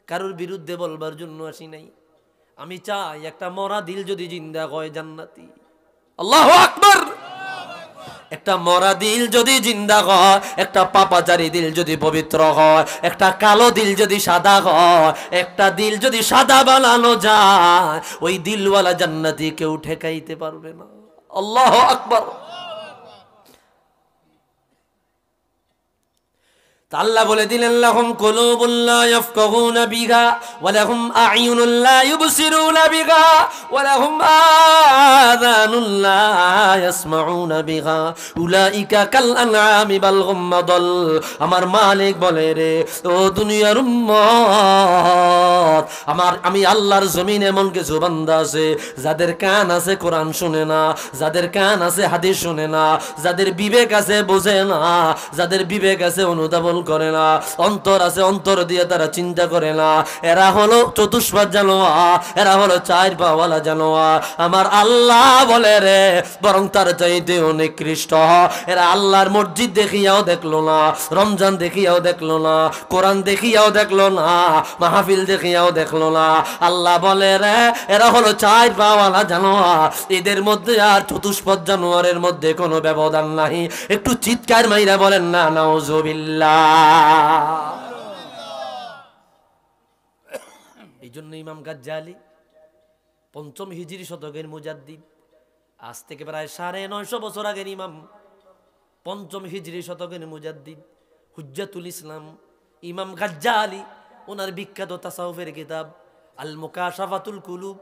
কারোর বিরুদ্ধে বলবার জন্য আসি নাই। আমি চাই একটা মরা দিল যদি জিন্দা হয় জান্নাতি। আল্লাহু আকবার। একটা মরা দিল যদি জিন্দা হয়, একটা পাপাচারী দিল যদি পবিত্র হয়, একটা কালো দিল যদি সাদা হয়, একটা দিল যদি সাদা বানানো যায়, ওই দিলওয়ালা জান্নাতি কেউ ঠেকাইতে পারবে না। আল্লাহু আকবার। আল্লাহ বলে দিলেন লাহুম কুলুবুন লা ইয়াফকাহুনা বিহা ওয়া লাহুম আ'য়ুনুন লা ইউবসিরুনা বিহা ওয়া লাহুম আযানুন লা ইয়াসমাউনা বিহা উলাইকা কাল আনআমি বাল হুম আদাল। আমার মালিক বলে রে ও দুনিয়ার উম্মত, আমি আল্লাহর জমিনে এমন কিছু বান্দা আছে যাদের কান আছে কোরআন শুনে না, যাদের কান আছে হাদিস শুনে না, যাদের বিবেক আছে বোঝে না, যাদের বিবেক আছে অনুধাবন করে না, অন্তর আছে অন্তর দিয়ে তারা চিন্তা করে না। এরা হলো চতুষ্পাদ জানোয়ার, এরা হলো চার পাওয়ালা জানোয়ার। আমার আল্লাহ বলে রে বরং তার চাইতে অনেক নিকৃষ্ট। এরা আল্লাহর মসজিদ দেখিয়াও দেখলো না, রমজান দেখিয়াও দেখলো না, কোরআন দেখিয়াও দেখলো না, মাহফিল দেখিয়াও দেখলো না। আল্লাহ বলে রে এরা হলো চার পাওয়ালা জানোয়ার, এদের মধ্যে আর চতুষ্পদ জানোয়ারের মধ্যে কোনো ব্যবধান নাই। একটু চিৎকার মাইরা বলেন না নাউজুবিল্লাহ। এই জন্য ইমাম গাজ্জালি পঞ্চম হিজরি শতকের মুজাদ্দিদ, আজ থেকে প্রায় 950 বছর আগের ইমাম, পঞ্চম হিজরি শতকের মুজাদ্দিদ হুজ্জাতুল ইসলাম ইমাম গাজ্জালি, ওনার বিখ্যাত তাসাউফের কিতাব আল মুকাশাফাতুল কুলুব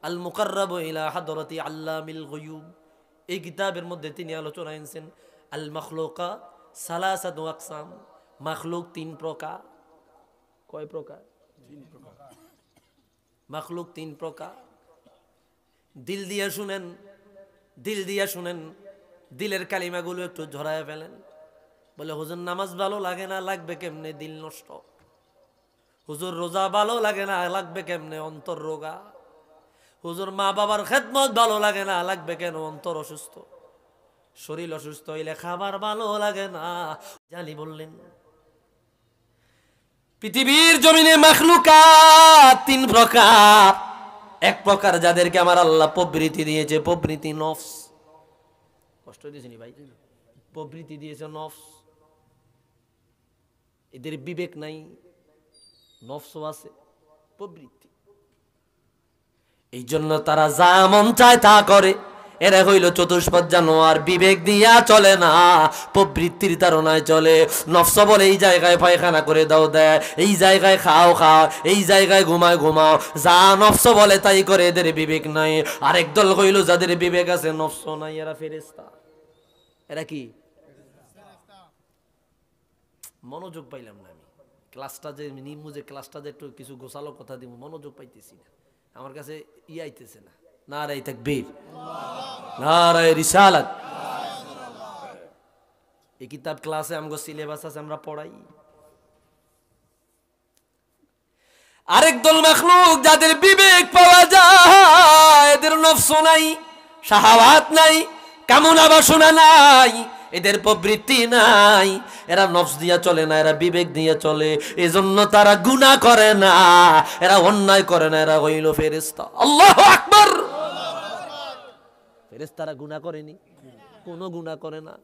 আল মুকাররাব ইলা হাদরাতি আল্লামিল গুয়ুব, এই কিতাবের মধ্যে তিনি আলোচনা এনেছেন আল মাখলুকাত সালাসাতু আকসাম মাখলুক তিন প্রকার। কয় প্রকার? মাখলুক তিন প্রকার। দিল দিয়ে শুনেন, দিল দিয়ে শুনেন, দিলের কালিমাগুলো একটু ঝরায় ফেলেন। বলে হুজুর নামাজ ভালো লাগে না, লাগবে কেমনে? দিল নষ্ট। হুজুর রোজা ভালো লাগে না, লাগবে কেমনে? অন্তর রোগা। হুজুর মা বাবার খেদমত ভালো লাগে না, লাগবে কেন? অন্তর অসুস্থ। শরীর অসুস্থ হইলে খাবার ভালো লাগে না। জানি বললেন পৃথিবীর জমিনে মাখলুকাত তিন প্রকার। এক প্রকার যাদেরকে আমার আল্লাহ প্রবৃত্তি দিয়েছে, প্রবৃত্তি নফস। কষ্ট দিয়েছেনি ভাই? প্রবৃত্তি দিয়েছে নফস। এদের বিবেক নাই, নফসও আছে, প্রবৃত্তি। এই জন্য তারা যা মন চায় তা করে। এরা হইল চতুষ্পদ জানোয়ার, বিবেক দিয়া চলে না, প্রবৃত্তির ধারণায় চলে। নফস বলে এই জায়গায় পায়খানা করে দাও দেয়, এই জায়গায় খাও খাও, এই জায়গায় ঘুমায় ঘুমাও। যা নফস বলে তাই করে, এদের বিবেক নাই। আরেক দল হইল যাদের বিবেক আছে, নফস নাই, এরা ফেরেশতা। এরা কি? মনোযোগ পাইলাম না আমি। ক্লাসটা যে নিমু, যে ক্লাসটা যে একটু কিছু গোছালো কথা দিব, মনোযোগ পাইতেছি না। আমার কাছে আইতেছে না। নারায়ে তাকবীর, নারায়ে রিসালাত। এই কিতাব ক্লাসে আমগো সিলেবাস আছে, আমরা পড়াই। আরেক দল মাখলুক যাদের বিবেক পাওয়া যায়, এদের নফস নাই, শাহাওয়াত নাই, কামনা বাসনা নাই, এদের প্রবৃত্তি নাই। এরা নফস দিয়া চলে না, এরা বিবেক দিয়ে চলে। এজন্য তারা গুনাহ করে না, এরা অন্যায় করে না, এরা হইল ফেরেশতা। আল্লাহু আকবার। ফেরেশতারা গুনাহ করেনি? কোনো গুনাহ করে না।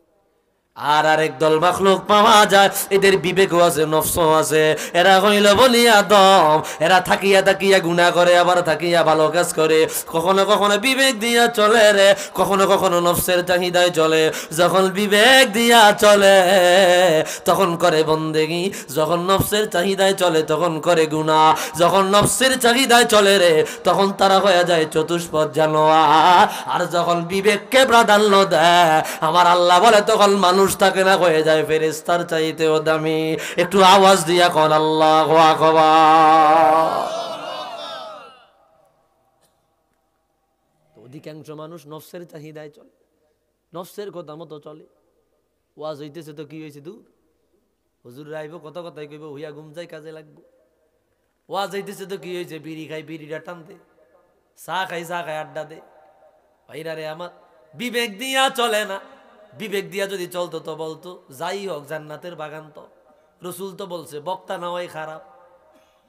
আর আরেক দল মাখলুক পাওয়া যায়, এদের বিবেকও আছে, নফসও আছে। এরা হইল বনি আদম। এরা থাকিয়া থাকিয়া গুনাহ করে, আবার থাকিয়া ভালো কাজ করে। কখনো কখনো বিবেক দিয়া চলে রে, কখনো কখনো নফসের চাহিদায় চলে। যখন বিবেক দিয়া চলে তখন করে বন্দেগি, যখন নফসের চাহিদায় চলে তখন করে গুনাহ। যখন নফসের চাহিদায় চলে রে, তখন তারা হয়ে যায় চতুষ্পদ জানোয়ার। আর যখন বিবেককে প্রাধান্য দেয়, আমার আল্লাহ বলে তখন মানুষ থাকে না, হয়ে যায় ফেরেশতার চাইতেও দামি। একটু আওয়াজ দিয়া কোন আল্লাহু আকবার। তো অধিকাংশ মানুষ নফসের চাহিদায় চলে, নফসের কথা মতো চলে। ওয়াজ হইতেছে তো কি হয়েছে, দূর হুজুর আইব, কত কথাই কইব, হইয়া ঘুম যাই, কাজে লাগবো। ওয়াজ হইতেছে তো কি হয়েছে, বিড়ি খাই, বিড়িটা টান দে, চা খাই, চা খাই, আড্ডা দে। ভাইরা রে আমার, বিবেক দিয়া চলে না। বিবেক দিয়া যদি চলতো তো বলতো যাই হোক জান্নাতের বাগান। তো রসুল তো বলছে বক্তা না হয় খারাপ,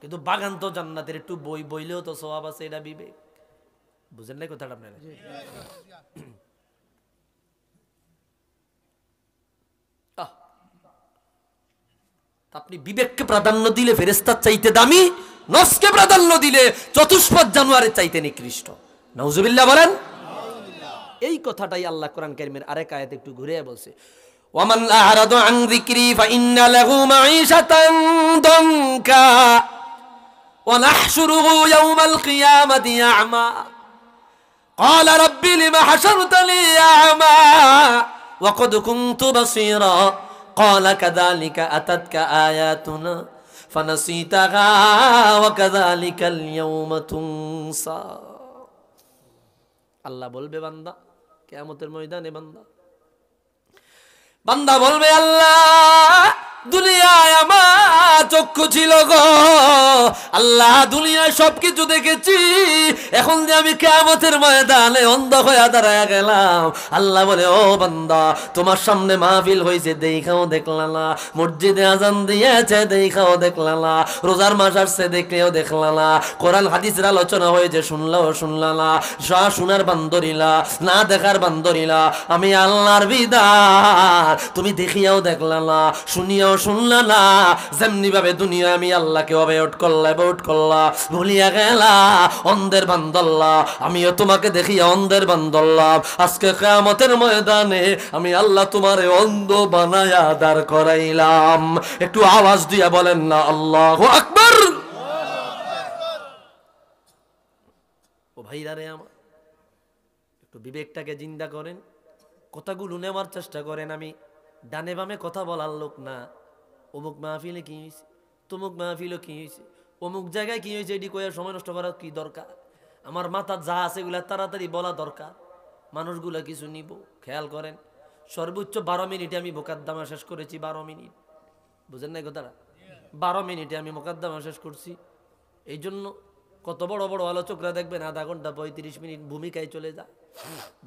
কিন্তু বাগান তো জান্নাতের, একটু বই বইলেও তো সওয়াব আছে। এটা বিবেক। বুঝেন না কথাটা আপনারা? আপনি বিবেককে প্রাধান্য দিলে ফেরেশতার চাইতে দামি, নফসকে প্রাধান্য দিলে চতুষ্পদ জানোয়ারের চাইতে নিকৃষ্ট। নাউজুবিল্লাহ বলেন। এই কথাটাই আল্লাহ কোরআন কারীমের আরেক আয়াতে একটু ঘুরে বলছে, ওয়ামান আ'রাদা আন যিকরি ফাইন্না লাহু মাঈশাতান দানকা ওয়া নাহশুরুহু ইয়াওমাল কিয়ামাতি আ'মা ক্বালা রাব্বি লিমা হাশারতানি আ'মা ওয়া ক্বাদ কুনতু বাসীরা ক্বালা কাযালিকা আতাতকা আয়াতুনা ফানাসীতাহা ওয়া কাযালিকাল ইয়াওমা তুনসা। আল্লাহ বলবে বান্দা, কিয়ামতের ময়দানে বান্দা বলবে, আল্লাহ দুনিয়ায় আমার চক্ষু ছিল গো, আল্লাহ দুনিয়ায় সবকিছু দেখেছি, এখন যে আমি কিয়ামতের ময়দানে অন্ধ হয়ে দাঁড়ায় গেলাম। আল্লাহ বলে, ও বান্দা, তোমার সামনে মাহফিল হয়েছে, দেখাও দেখলা না, মসজিদে আজান দিয়েছে, দেখাও দেখলা না, রোজার মাস আসছে, দেখলেও দেখলা না, কোরআন হাদিসের আলোচনা হয়েছে, শুনলাও শুনলা না, শোনার বান্দরিলা, না দেখার বান্দরিলা। আমি আল্লাহর বিধান তুমি দেখিয়াও দেখলা না, শুনিয়াও শুনলা না। যেমনি ভাবে দুনিয়া আমি আল্লাহকে অবহেট করলা, ভুলিয়া গেলা, অন্ধের বান্দল্লা, আমিও তোমাকে দেখিয়া অন্ধের বান্দল্লাম। আজকে কিয়ামতের ময়দানে আমি আল্লাহ তোমারে অন্ধ বানায়া দাঁড় করাইলাম। একটু আওয়াজ দিয়া বলেন না আল্লাহু আকবার। ও ভাইরা রে আমার, একটু বিবেকটাকে জিন্দা করেন, কথাগুলো নেওয়ার চেষ্টা করেন। আমি ডানে বামে কথা বলার লোক না, অমুক মাহফিলে কি হয়েছে, তমুক মাহফিলে কি হয়েছে, অমুক জায়গায় কি হয়েছে, এটি কয়ে সময় নষ্ট করার কি দরকার? আমার মাথার যা আছে এগুলা তাড়াতাড়ি বলা দরকার, মানুষগুলা কিছু নিব। খেয়াল করেন, সর্বোচ্চ 12 মিনিটে আমি মোকদ্দমা শেষ করেছি। 12 মিনিট, বুঝেন নাই কথাটা? 12 মিনিটে আমি মোকদ্দমা শেষ করছি। এই জন্য কত বড় বড় আলোচকরা দেখবেন আধা ঘন্টা 35 মিনিট ভূমিকায় চলে যায়,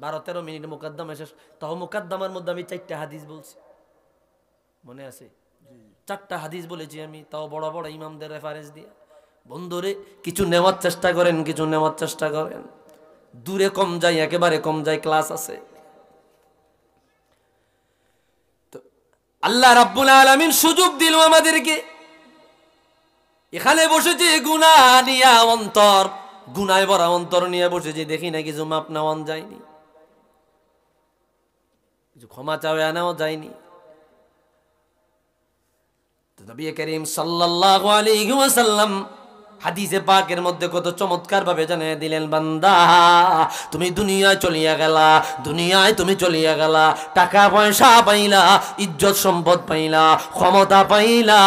12-13 মিনিট মোকদ্দমা শেষ। তাও মোকদ্দমার মধ্যে আমি 4টা হাদিস বলছি, মনে আছে? 4টা হাদিস বলেছি আমি, তাও বড় বড় ইমামদের রেফারেন্স দিয়ে। বন্ধুরে, কিছু নেওয়ার চেষ্টা করেন, কিছু নেওয়ার চেষ্টা করেন। দূরে কম যাই, একেবারে কম যাই, ক্লাস আছে। তো আল্লাহ রাব্বুল আলামিন সুযোগ দিল আমাদেরকে। এখানে বসেছি গুনাহ নিয়া, অন্তর গুনায় ভরা অন্তর নিয়ে বসেছি, দেখি না কিছু মাপ নেওয়ান যায়নি, কিছু ক্ষমা চাওয়া আনাও যায়নি। তো নবী করিম সাল্লাল্লাহু আলাইহি ওয়াসাল্লাম হাদিসে পাকের মধ্যে কত চমৎকার ভাবে জানিয়ে দিলেন, বান্দা তুমি দুনিয়ায় চলিয়া গেলা, দুনিয়ায় তুমি চলিয়া গেলা, টাকা পয়সা পাইলা, ইজ্জত সম্পদ পাইলা, ক্ষমতা পাইলা,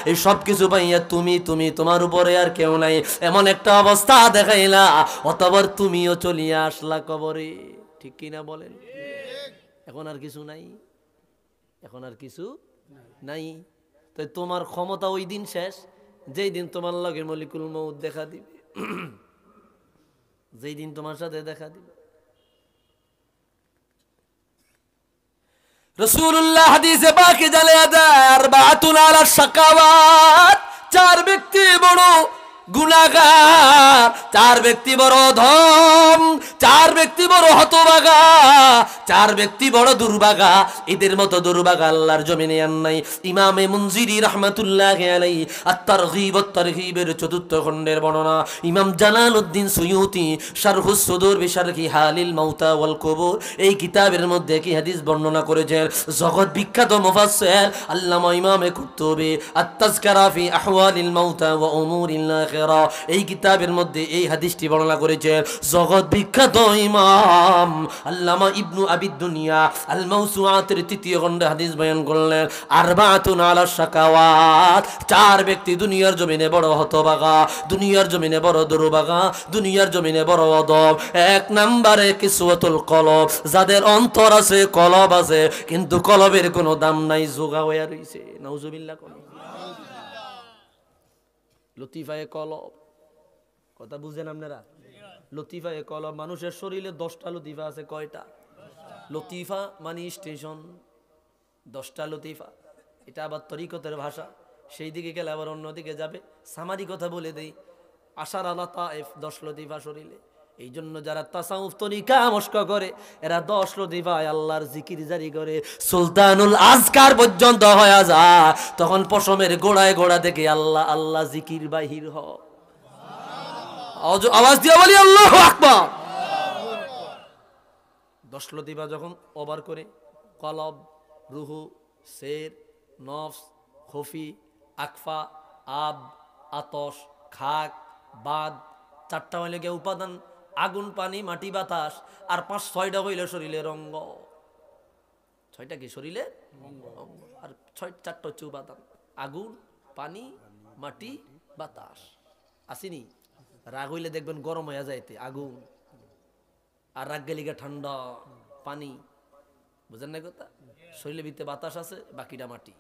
এই সব কিছু পাইয়া তুমি তোমার উপরে আর কেউ নাই, এমন একটা অবস্থা দেখাইলা, অতঃপর তুমিও চলিয়া আসলা কবরে। ঠিক কিনা বলেন? এখন আর কিছু নাই, এখন আর কিছু নাই। তো তোমার ক্ষমতা ওই দিন শেষ যেই দিন তোমার লগে মলিকুল মউত দেখা দিবে, যেই দিন তোমার সাথে দেখা দিবে। রাসূলুল্লাহ হাদিসে পাকে জানিয়ে দেয়, আরবাতুন আলা শাকাওয়াত, 4 ব্যক্তি বড় গুনাহগার, 4 ব্যক্তি বড় ধম, 4 ব্যক্তি বড় হতভাগা, 4 ব্যক্তি বড় দুর্ভাগা। এদের মতো দুর্ভাগা আল্লাহর জমিনে আর নাই। ইমামে মুনজিরি রাহমাতুল্লাহি আলাইহি আত-তারগীব ওয়াত তারহীবের 4র্থ খণ্ডের বর্ণনা, ইমাম জালালউদ্দিন সুয়ুতি শারহুস সুদুর বিশারহি হালিল মাউতা ওয়াল কুবুর, এই কিতাবের মধ্যে কি হাদিস বর্ণনা করেছেন জগৎ বিখ্যাত মুফাসসির আল্লামা ইমামে কুরতুবী আত-তাযকিরা ফি আহওয়ালিল মাউতা ওয়া উমুরিল আখিরা, এই কিতাবের মধ্যে এই হাদিসটি বর্ণনা করেছেন জগৎ বিখ্যাত ইমাম আল্লামা ইবনু আবি দুনিয়া আল মাওসুআতের 3য় খণ্ডে হাদিস বয়ান করলেন, আরবাতুন আলা শাকাওয়াত, 4 ব্যক্তি দুনিয়ার জমিনে বড় হতভাগা, দুনিয়ার জমিনে বড় দুর্ভাগা, দুনিয়ার জমিনে বড় অদব। 1 নম্বরে কিসওয়াতুল কলব, যাদের অন্তর আছে, কলব আছে, কিন্তু কলবের কোনো দাম নাই, জোগা হয়ে রইছে। নাউজুবিল্লাহ। কোন লতিফায়ে কলব, কথা বুঝেন আপনারা? লতিফায়ে কলব, মানুষের শরীরে 10টা লতিফা আছে। কয়টা? লতিফা মানে স্টেশন, 10টা লতিফা। এটা আবার তরিকতের ভাষা, সেই দিকে গেলে আবার অন্যদিকে যাবে। সামারি কথা বলে দেই, আশার আলা তায়েফ 10 লতিফা শরীরে। এই জন্য যারা তাসাউফ তরিকা মস্ক করে, এরা 10 লতিফায় আল্লাহর জিকির জারি করে, সুলতানুল আজকার পর্যন্ত হয়ে যায়। তখন পশমের গোড়ায় গোড়া থেকে আল্লাহ আল্লাহ জিকির বাহির হয়। আওয়াজ দিয়ে বলি আল্লাহু আকবার। 10 লতিফা যখন ওভার করে, কলব, রুহু, সের, নফস, খফি, আকফা, আব, আতশ, খাক, বাদ, 4টা হইলে গিয়ে উপাদান, আগুন, পানি, মাটি, বাতাস, আর 5-6টা হইল শরীরের অঙ্গ। 6টা কি শরীরের অঙ্গ, আর 4টা হচ্ছে উপাদান, আগুন, পানি, মাটি, বাতাস। আসেনি? রাগ হইলে দেখবেন গরম হয়ে যাইতে আগুন, আর রাগ গেলে ঠান্ডা পানি। বুঝেন না কথা? শরীরের ভিতরে বাতাস আছে, বাকিটা মাটি।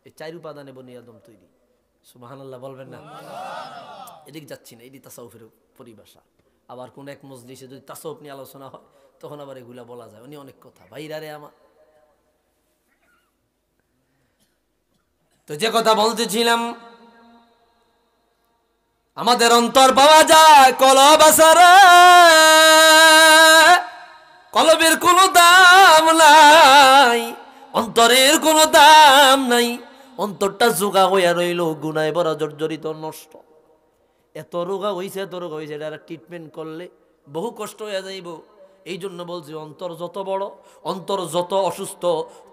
এই 4 উপাদানে বনি আদম তৈরি। সুবহানাল্লাহ বলবেন না? এদিক যাচ্ছি না, এটি তাসাউফের পরিভাষা। আবার কোন এক মজলিসে যদি তাসাউফ নিয়ে আলোচনা হয়, তখন আবার এগুলা বলা যায়, উনি অনেক কথা ভাইরারে আমার। তো যে কথা বলতেছিলাম, আমাদের অন্তর পাওয়া যায়, কলব আছে রে, কলবের কোনো দাম নাই, অন্তরের কোনো দাম নাই। অন্তরটা জোগা হইয়া রইল, গুনায় ভরা, জর্জরিত, নষ্ট। এত রোগা হইছে, এত রোগা হইছে, এটা ট্রিটমেন্ট করলে বহু কষ্ট হয়ে যাইব। এই জন্য বলছি, অন্তর যত বড়, অন্তর যত অসুস্থ,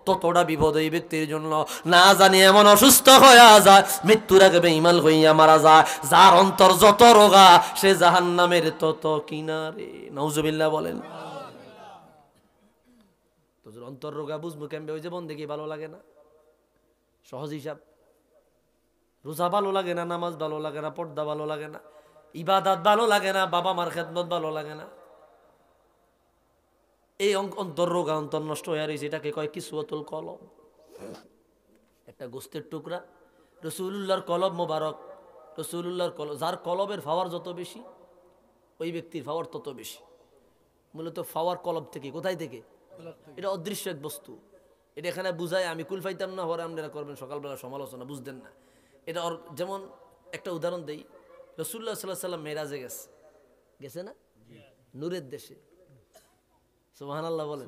ততটা বিপদ এই ব্যক্তির জন্য। না জানি এমন অসুস্থ হয়ে যায়, মৃত্যুর আগে বেঈমান হইয়া মারা যায়। যার অন্তর যত রোগা, সে জাহান্নামের তত কিনারে। নাউজুবিল্লাহ বলেন। তো অন্তর রোগা বুঝবো কেমবে? ওই যে বন্দেগী ভালো লাগে না, সহজ হিসাব। রোজা ভালো লাগে না, নামাজ ভালো লাগে না, পর্দা ভালো লাগে না, ইবাদত ভালো লাগে না, বাবা মার খেদমত ভালো লাগে না। এই অন্তর রোগা, অন্তর নষ্ট হয়ে রয়েছে, এটাকে কয় কিসওয়াতুল কলব। একটা গোস্তের টুকরা, রাসূলুল্লাহর কলব মোবারক, রাসূলুল্লাহর কলব, যার কলবের পাওয়ার যত বেশি ওই ব্যক্তির পাওয়ার তত বেশি। মূলত পাওয়ার কলব থেকে, কোথায় থেকে? এটা অদৃশ্য এক বস্তু। এটা এখানে বুঝায় আমি কুল পাইতাম না, হরে আপনারা করবেন সকালবেলা সমালোচনা, বুঝতেন না এটা। যেমন একটা উদাহরণ দেই, রাসূলুল্লাহ সাল্লাল্লাহু আলাইহি ওয়াসাল্লাম মেরাজে গেছে না, নূরের দেশে। সুবহানাল্লাহ বলেন।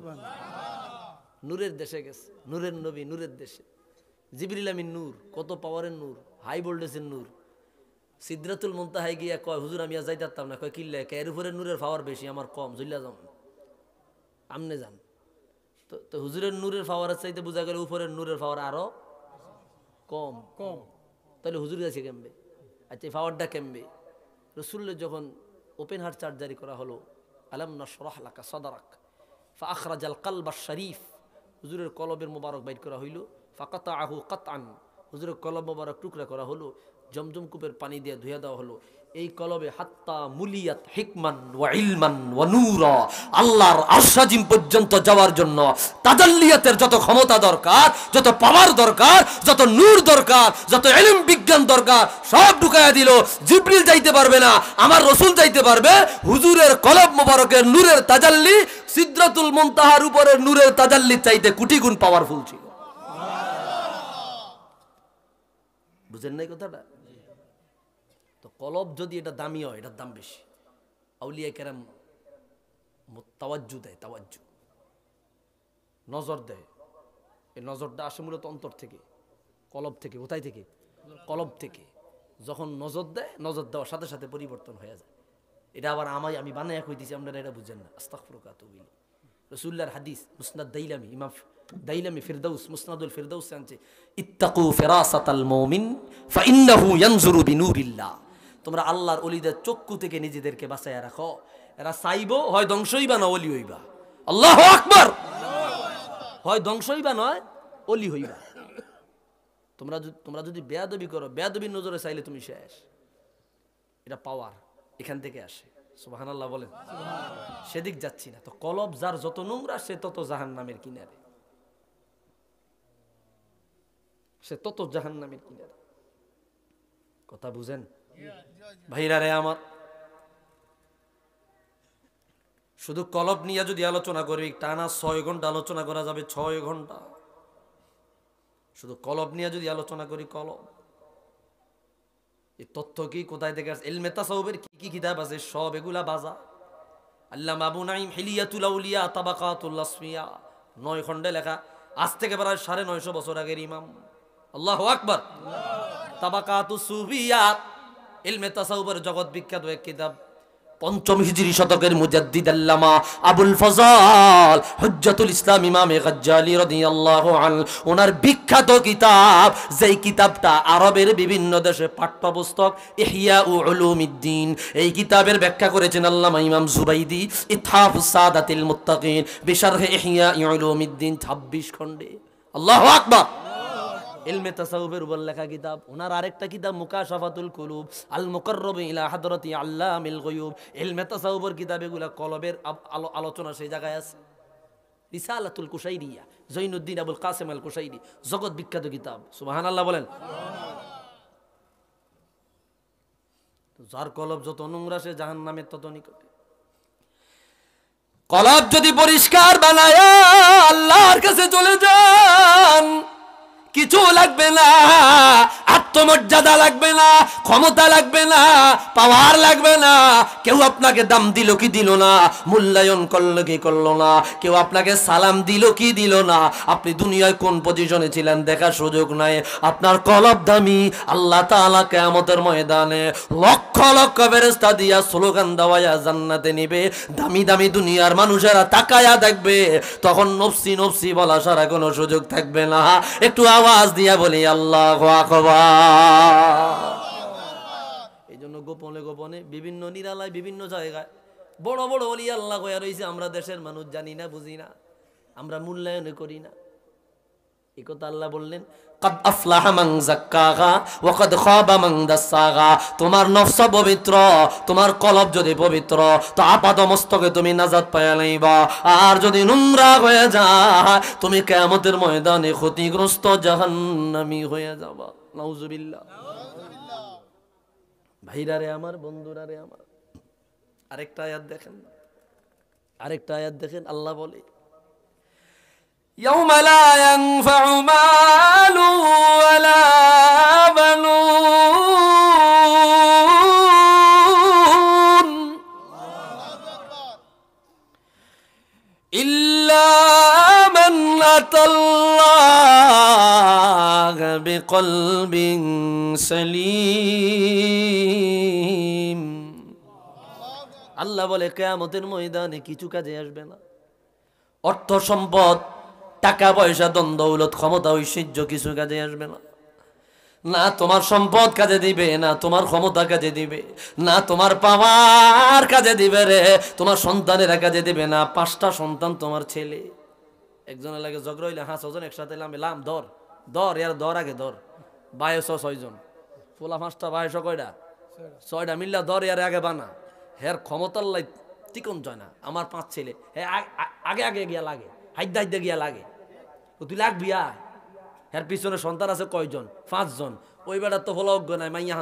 নূরের দেশে গেছে, নূরের নবী নূরের দেশে। জিবরিল আমিন নূর, কত পাওয়ারের নূর, হাই ভোল্টেজের নূর। সিদরাতুল মুনতাহায় গিয়া কয়, হুজুর আমি আর যাইতে পারতাম না। কয় কিল্লা, এর উপরে নূরের পাওয়ার বেশি, আমার কম, জুল্লা যাম, আমনে যান। তো হুজুরের নূরের পাওয়ারের চাইতে বোঝা গেল উপরের নূরের পাওয়ার আরো কম। তাহলে হুজুর আছে কেমবে? আচ্ছা এই পাওয়ারটা কেমবে? রাসূলের যখন ওপেন হার্ট সার্জারি করা হলো, আলাম নাশরাহ লাকা সাদরাক ফাআখরাজাল কলবাশ শরীফ, হুজুরের কলবের মোবারক বাইর করা হইল। ফাকাতাহু কাতআন, হুজুরের কলব মোবারক টুকরা করা হলো, জমজম কূপের পানি দিয়ে ধুইয়া দেওয়া হলো। এই কলবে হাত্তা মুলিয়াত হিকমান ওয়া ইলমান ওয়া নূরা, আল্লাহর আরশ আজিম পর্যন্ত যাওয়ার জন্য তাজাল্লিয়াতের যত ক্ষমতা দরকার, যত পাওয়ার দরকার, যত নূর দরকার, যত ইলম বিজ্ঞান দরকার, সব ঢুকায়া দিল। জিবরিল যাইতে পারবে না, আমার রাসূল যাইতে পারবে। হুজুরের কলব মোবারকের নূরের তাজাল্লি সিদরাতুল মুনতাহার উপরের নূরের তাজাল্লি চাইতে কোটি গুণ পাওয়ারফুল ছিল। বুঝেন নাই কথাটা? তো কলব যদি এটা দামি হয়, এটার দাম বেশি। আউলিয়া কেরাম তাওয়াজ্জু দেয়, তাওয়াজ্জু, নজর দেয়। এই নজরটা আসে মূলত অন্তর থেকে, কলব থেকে। কোথায় থেকে? কলব থেকে। যখন নজর দেয়, নজর দেওয়ার সাথে সাথে পরিবর্তন হয়ে যায়। এটা আবার আমি বানায়া কই দিছি, আপনারা এটা বুঝেন না। আস্তাগফিরুকা ওয়া আতুবু ইলাইহি। রাসূলুল্লাহর হাদিস, মুসনাদ দাইলামি, ইমাম দাইলামি ফিরদাউস, মুসনাদুল ফিরদাউস আনছে, ইত্তাকু ফিরাসাতাল মুমিন ফাইন্নাহু ইয়ানজুরু বিনুরিল্লাহ। তোমরা আল্লাহর ওলিদের চক্ষু থেকে নিজেদেরকে বাঁচায়া রাখো। এরা চাইবো হয় ধ্বংস হইবা না ওলি হইবা। আল্লাহু আকবার। হয় ধ্বংস হইবা নয় ওলি হইবা। তোমরা যদি বেয়াদবি করো, বেয়াদবির নজরে চাইলে তুমি শেষ। এটা পাওয়ার এখান থেকে আসে। সুবহানাল্লাহ বলেন। সেদিক যাচ্ছি না। তো কলব যার যত নোংরা, সে তত জাহান্নামের কিনারে, সে তত জাহান্নামের কিনারে। কথা বুঝেন ভাইরা রে আমার? শুধু কলব নিয়ে যদি আলোচনা করি, টানা 6 ঘন্টা আলোচনা করা যাবে। 6 ঘন্টা শুধু কলব নিয়ে যদি আলোচনা করি। কলব, এই তথ্য কি কোথায় থেকে আসে? ইলমে তাসাউফের কি কি কিতাব আছে, সব এগুলা বাজা। আল্লামা আবু নাঈম হিলিয়াতুল আউলিয়া তাবাকাতুল আসফিয়া, 9 খণ্ডে লেখা, আজ থেকে প্রায় 950 বছর আগের ইমাম। আল্লাহু আকবার। তাবাকাতুস সুফিয়া, ইলমে তাসাউফের জগৎ বিখ্যাত এক কিতাব। 5ম হিজরি শতকের মুজাদ্দিদ আল্লামা আবুল ফজল হুজ্জাতুল ইসলাম ইমামে গাজ্জালি রাদিয়াল্লাহু আনহু, ওনার বিখ্যাত কিতাব, যেই কিতাবটা আরবের বিভিন্ন দেশে পাঠ্যপুস্তক, ইহইয়া উলুমিদ্দিন। এই কিতাবের ব্যাখ্যা করেছেন আল্লামা ইমাম জুবাইদি, ইতহাফুস সাদাতিল মুত্তাকিন বিশরহ ইহইয়া উলুমিদ্দিন, 26 খণ্ডে। আল্লাহু আকবার। ইলমে তাসাউফের উপর লেখা কিতাব। ওনার আরেকটা কিতাব মুকাশাফাতুল কুলুব, আল মুকাররব ইলা হাদরাতি আল্লামিল গায়ুব। ইলমে তাসাউফের কিতাব এগুলা কলবের আলোচনা সেই জায়গায় আছে। রিসালাতুল কুশাইরিয়া, জৈনুদ্দিন আবুল কাসেম আল কুশাইরি, জগৎ বিখ্যাত কিতাব। সুবহানাল্লাহ বলেন। যার কলব যত নোংরা, সে জাহান্নামের তত নিকটে। কলব যদি পরিষ্কার বানায় আল্লাহর কাছে চলে যান, কিছু লাগবে না, আত্মমর্যাদা লাগবে না, ক্ষমতা লাগবে না, পাওয়ার লাগবে না। কেউ আপনাকে দাম দিল কি দিল না, মূল্যায়ন করলো কি করলো না, কেউ আপনাকে সালাম দিল কি দিল না, আপনি দুনিয়ায় কোন পজিশনে ছিলেন দেখার সুযোগ নাই। আপনার কলব দামি। আল্লাহ তাআলা কিয়ামতের ময়দানে লক্ষ লক্ষ ফেরেশতা দিয়া স্লোগান দেওয়া জান্নাতে নিবে। দামি দামি দুনিয়ার মানুষেরা তাকায়া দেখবে, তখন নফসি নফসি বলা সারা কোনো সুযোগ থাকবে না। একটু আওয়াজ দিয়া বলি আল্লাহু আকবার। এই জন্য গোপনে গোপনে বিভিন্ন নিরালায় বিভিন্ন জায়গায় বড় বড় ওলি আল্লাহ কয়া রয়েছে, আমরা দেশের মানুষ জানি না, বুঝি না, আমরা মূল্যায়ন করি না। এই কথা আল্লাহ বললেন, কাদ আফলাহা মান যাক্কাহা ওয়া কাদ খাবা মান দাসসাহা। তোমার নফস পবিত্র, তোমার কলব যদি পবিত্র তো আপাত মস্তকে তুমি নাজাত পাইয়া লইবা। আর যদি নোংরা হয়ে যায় তুমি কিয়ামতের ময়দানে ক্ষতিগ্রস্ত জাহান্নামী হয়ে যাবা। নাউজুবিল্লাহ। ভাইরা রে আমার, বন্ধুরা রে আমার, আরেকটা আয়াত দেখেন, আরেকটা আয়াত দেখেন। আল্লাহ বলে, يوم لا ينفع مال ولا بنون إلا من أتى الله بقلب سليم। আল্লাহ বলে কিয়ামতের ময়দানে কিছু কাজে আসবে না। অর্থ সম্পদ, টাকা পয়সা, ধন দৌলত, ক্ষমতা, ঐশ্বর্য কিছু কাজে আসবে না। না তোমার সম্পদ কাজে দিবে, না তোমার ক্ষমতা কাজে দিবে, না তোমার পাওয়ার কাজে দিবে রে, তোমার সন্তানেরা কাজে দিবে না। 5টা সন্তান তোমার ছেলে, একজনের লাগে ঝগড়া হইলে 5জন একসাথে লাম ধর ধর, ইয়ার ধর আগে ধর, বায়স 6 জন, পোলা 5টা, বায়স কয়টা? 6টা মিল্লা ধর, ইয়ার আগে বানা। হের ক্ষমতার লাই চিকন যায় না। আমার 5 ছেলে, হ্যাঁ আগে আগে গিয়া লাগে, হাইদা হাইদা গিয়া লাগে। তুই লাগবি আয়। এর পিছনে সন্তান আছে কয়জন? 5 জন। ওই বেটার তো ফলজ্ঞ নাই, মাইয়া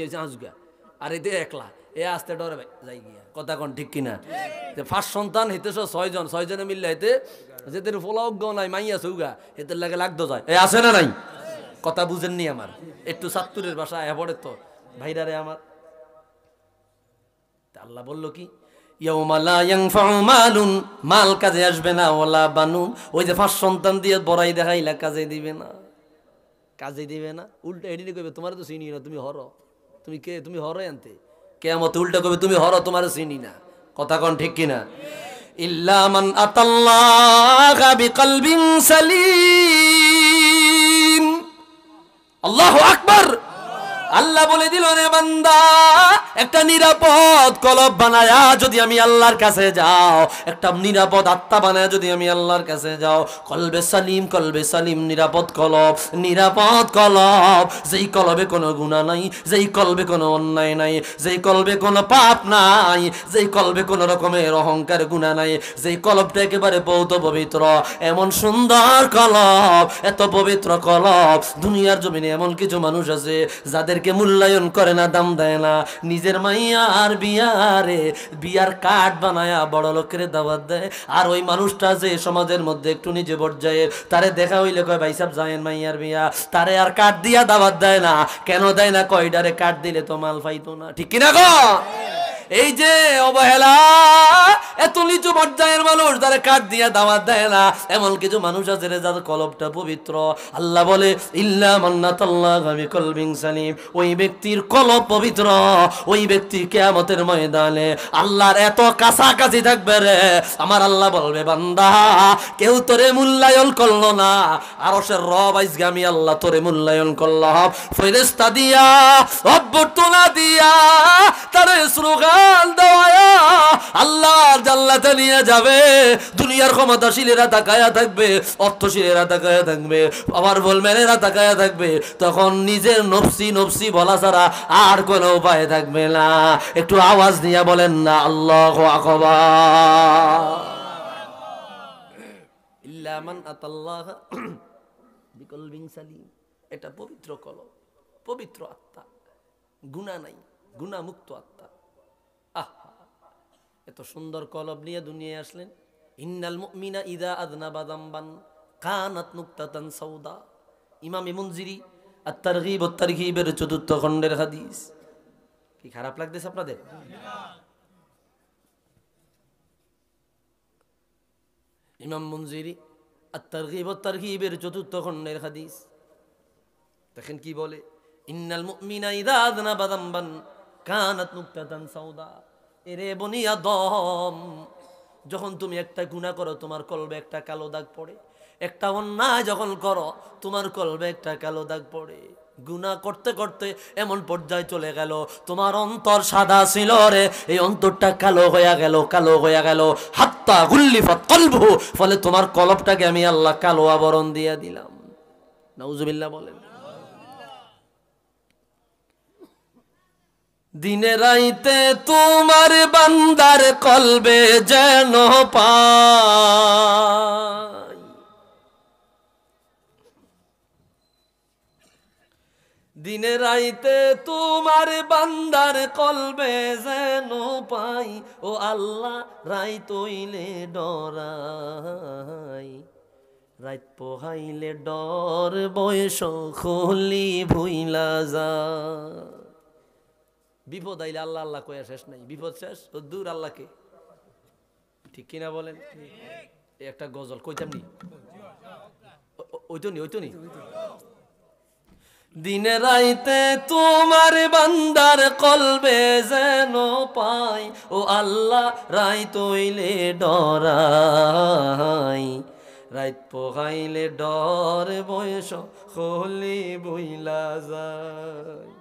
হয়েছে হাঁসগা, আর এতে একলা, এ আসতে ডরে যাই গিয়া। কথা কন ঠিক কিনা? 5 সন্তান হেতেছ 6 জন, 6 জনে মিললে হেতে যেদের ফলজ্ঞ নাই, মাইয়া চৌগা, হেতের লাগে লাগতো যায়। এ আছে না নাই? কথা বুঝেননি আমার? একটু সাত্তুরের ভাষা এ পড়ে তো ভাইরা রে আমার। আল্লাহ বলল কি, ইয়াউমা লা ইয়ানফাউ মালুন, মাল কাজে আসবে না, ওয়ালা বানুন, ওই যে 5 সন্তান দিয়ে বড়াই দেখাইলা কাজে দিবে না, কাজে দিবে না। উল্টা এডিটে কইবে তোমার তো চিনি না, তুমি হর, তুমি কে, তুমি হরে আনতে। কিয়ামতে উল্টা কইবে তুমি হর, তোমার চিনি না। কথা কোন ঠিক কিনা? ইল্লা মান আতাল্লাহা বিকলবিন সালিম। আল্লাহু আকবার। আল্লাহ বলে দিল, রে বান্দা, একটা নিরাপদ কলব বানায়া যদি আমি আল্লাহর কাছে যাও, একটা নিরাপদ আত্মা বানায়া যদি আমি আল্লাহর কাছে যাও, কলবে সালিম, কলবে সালিম, নিরাপদ কলব, নিরাপদ কলব, যেই কলবে কোনো গুনাহ নাই, যেই কলবে কোনো অন্যায় নাই, যেই কলবে কোনো পাপ নাই, যেই কলবে কোনো রকমের অহংকার গুনাহ নাই, যেই কলবটা একেবারে বহুত পবিত্র, এমন সুন্দর কলব, এত পবিত্র কলব। দুনিয়ার জমিনে এমন কিছু মানুষ আছে যাদেরকে মূল্যায়ন করে না, দাম দেয় না। নিজের মাইয়ার বিয়ার কার্ড বানায়া বড় লোকের দাওয়াত দেয়, আর ওই মানুষটা যে সমাজের মধ্যে একটু নিজে পর্যায়ে, তারে দেখা হইলে কয় ভাই সাহেব যায়েন মাইয়ার বিয়া, তারে আর কার্ড দিয়া দাওয়াত দেয় না। কেন দেয় না? কয়ডারে কার্ড দিলে তো মাল পাইতো না। ঠিক কিনা গো? এই যে অবহেলা, এত নিচু পর্যায়ের মানুষ যারা কাঠ দিয়া দাওয়াত দেয় না, এমন কিছু মানুষ আছে যাদের কলবটা পবিত্র। আল্লাহ বলে, ইল্লা মান্নাতাল্লাহু বিকলবিন সালিম, ওই ব্যক্তির কলব পবিত্র, ওই ব্যক্তি কিয়ামতের ময়দানে আল্লাহর এত কাছাকাছি থাকবে রে। আমার আল্লাহ বলবে, বান্দা কেউ তোরে মূল্যায়ন করলো না, আরশের রব আজকে আমি আল্লাহ তোরে মূল্যায়ন করলাম, ফেরেশতা দিয়া, অভ্যর্থনা দিয়া, তারে স্লোগান দেওয়া, আল্লাহর জান্নাতে নিয়ে যাবে। দুনিয়ার ক্ষমতাশীলেরা তাকায়া থাকবে, অর্থশীলেরা তাকায়া থাকবে, আবার বলমেনেরা তাকায়া থাকবে। তখন নিজের নফসি নফসি বলা ছাড়া আর কোনো উপায় থাকবে না। একটু আওয়াজ দিয়ে বলেন না আল্লাহু আকবার। ইল্লা মান আতাল্লাহ বিকলবিন সালিম, এটা পবিত্র কলব, পবিত্র আত্মা, গুনাহ নাই, গুনাহ মুক্ত আত্মা। এত সুন্দর কলব নিয়ে দুনিয়ায় আসলেন। ইন্নাল মুমিনা ইযা আযনাবা যামবান কানাত নুকতাতান সাউদা। ইমাম মুনজিরি আত-তারগীব ওয়াত তারহিবের ৪র্থ খণ্ডের হাদিস। কি খারাপ লাগতেছে আপনাদের? ইমাম মুনজিরি আত-তারগীব ওয়াত তারহিবের ৪র্থ খণ্ডের হাদিস। দেখেন কি বলে, ইন্নাল মুমিনা ইযা আযনাবা যামবান কানাত নুকতাতান সাউদা। এরে বনি আদম, যখন তুমি একটা গুনাহ করো তোমার কলবে একটা কালো দাগ পড়ে, একটা অন্যায় যখন করো তোমার কলবে একটা কালো দাগ পড়ে। গুনাহ করতে করতে এমন পর্যায়ে চলে গেল তোমার অন্তর সাদা ছিল রে, এই অন্তরটা কালো হয়ে গেল, কালো হয়ে গেল, হাত্তা গুল্লিফাত কলবু, ফলে তোমার কলবটাকে আমি আল্লাহ কালো আবরণ দিয়ে দিলাম। নাউজুবিল্লাহ বলেন। দিনে রাইতে তোমার বান্দার কলবে যেন পাই, দিনে রাইতে তোমার বান্দার কলবে যেন পাই, ও আল্লাহ রাইত হইলে ডরাই, রাইত পোহাইলে ডর বয়স খলি ভুইলা যা। বিপদ আইলে আল্লাহ আল্লাহ কয়া শেষ নাই, বিপদ শেষ ও দূর আল্লাহকে, ঠিক কিনা বলেন? এই একটা গজল কইতাম নি, ওইতো নি। দিনে রাইতে তোমার বান্দার কলবে যেন পাই, ও আল্লাহ রাইত হইলে ডরাই, রাইত পোহাইলে ডর বয়স হলি বইলা যায়।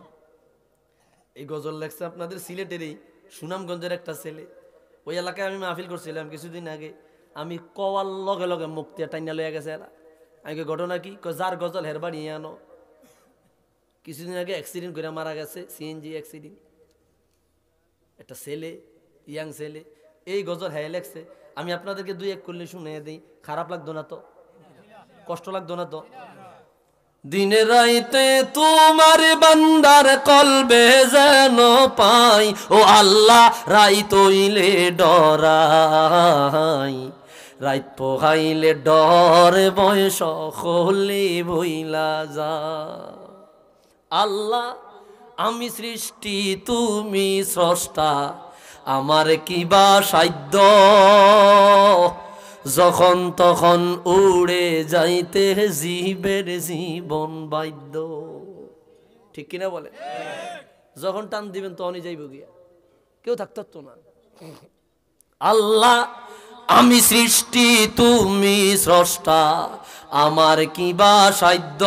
এই গজল লেখছে আপনাদের সিলেটেরই সুনামগঞ্জের একটা ছেলে। ওই এলাকায় আমি মাহফিল করছিলাম কিছুদিন আগে, আমি কওয়ার লগে লগে মুক্তি টাইনা লইয়া গেছে এরা। আমি ঘটনা কি, যার গজল হের বাড়ি আনো। কিছুদিন আগে অ্যাক্সিডেন্ট করে মারা গেছে, সিএনজি অ্যাক্সিডেন্ট, একটা ছেলে, ইয়াং ছেলে। এই গজল হ্যাঁ লেখছে। আমি আপনাদেরকে দুই এক করলে শুনে দিই, খারাপ লাগতো না তো? কষ্ট লাগতো না তো? দিনে রাইতে তোমার বান্দার কলবে যেন পাই, ও আল্লাহ রাইত হইলে ডরাই, রাইত পোহাইলে ডর বয়স হলি বইলা যা। আল্লাহ আমি সৃষ্টি তুমি স্রষ্টা, আমার কিবা সাধ্য, যখন তখন উড়ে যাইতে জীবের জীবন বাধ্য, ঠিক কিনা বলে? যখন টান দিবেন তখনই যাইব গিয়া, কেউ থাকতো না। আল্লাহ আমি সৃষ্টি তুমি স্রষ্টা, আমার কিবা সাধ্য,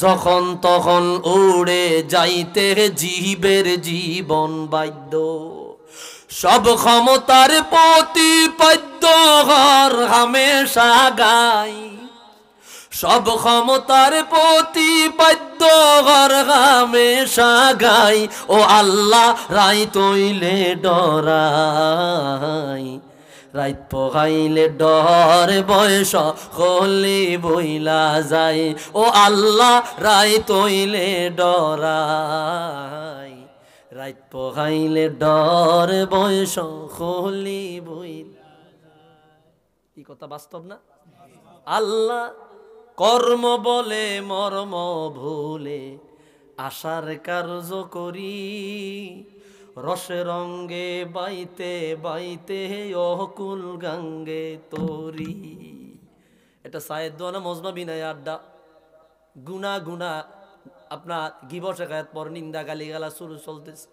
যখন তখন উড়ে যাইতে জীবের জীবন বাধ্য, সব ক্ষমতার প্রতিপাদ্য হর হামেশা গাই, সব ক্ষমতার প্রতিপাদ্য হর হামেশা গাই, ও আল্লাহ রাইত হইলে ডরাই, রাইত পোহাইলে ডর বয়স হলি বইলা যায়, ও আল্লাহ রাইত হইলে ডরাই, রাইত পোহাইলে ডর বয়স হলি বইলা। এই কথা বাস্তব না? আল্লাহ কর্ম বলে মর্ম ভুলে আশার কার্য করি, রসে রঙ্গে বাইতে বাইতে অকুল গাঙ্গে তরি। এটা সায়েদ দোয়ানা মজমা বিনায় আড্ডা। গুনা গুনা আপনার গিবত শেখায়ত পর নিন্দা গালি গালা শুরু চলতেছে।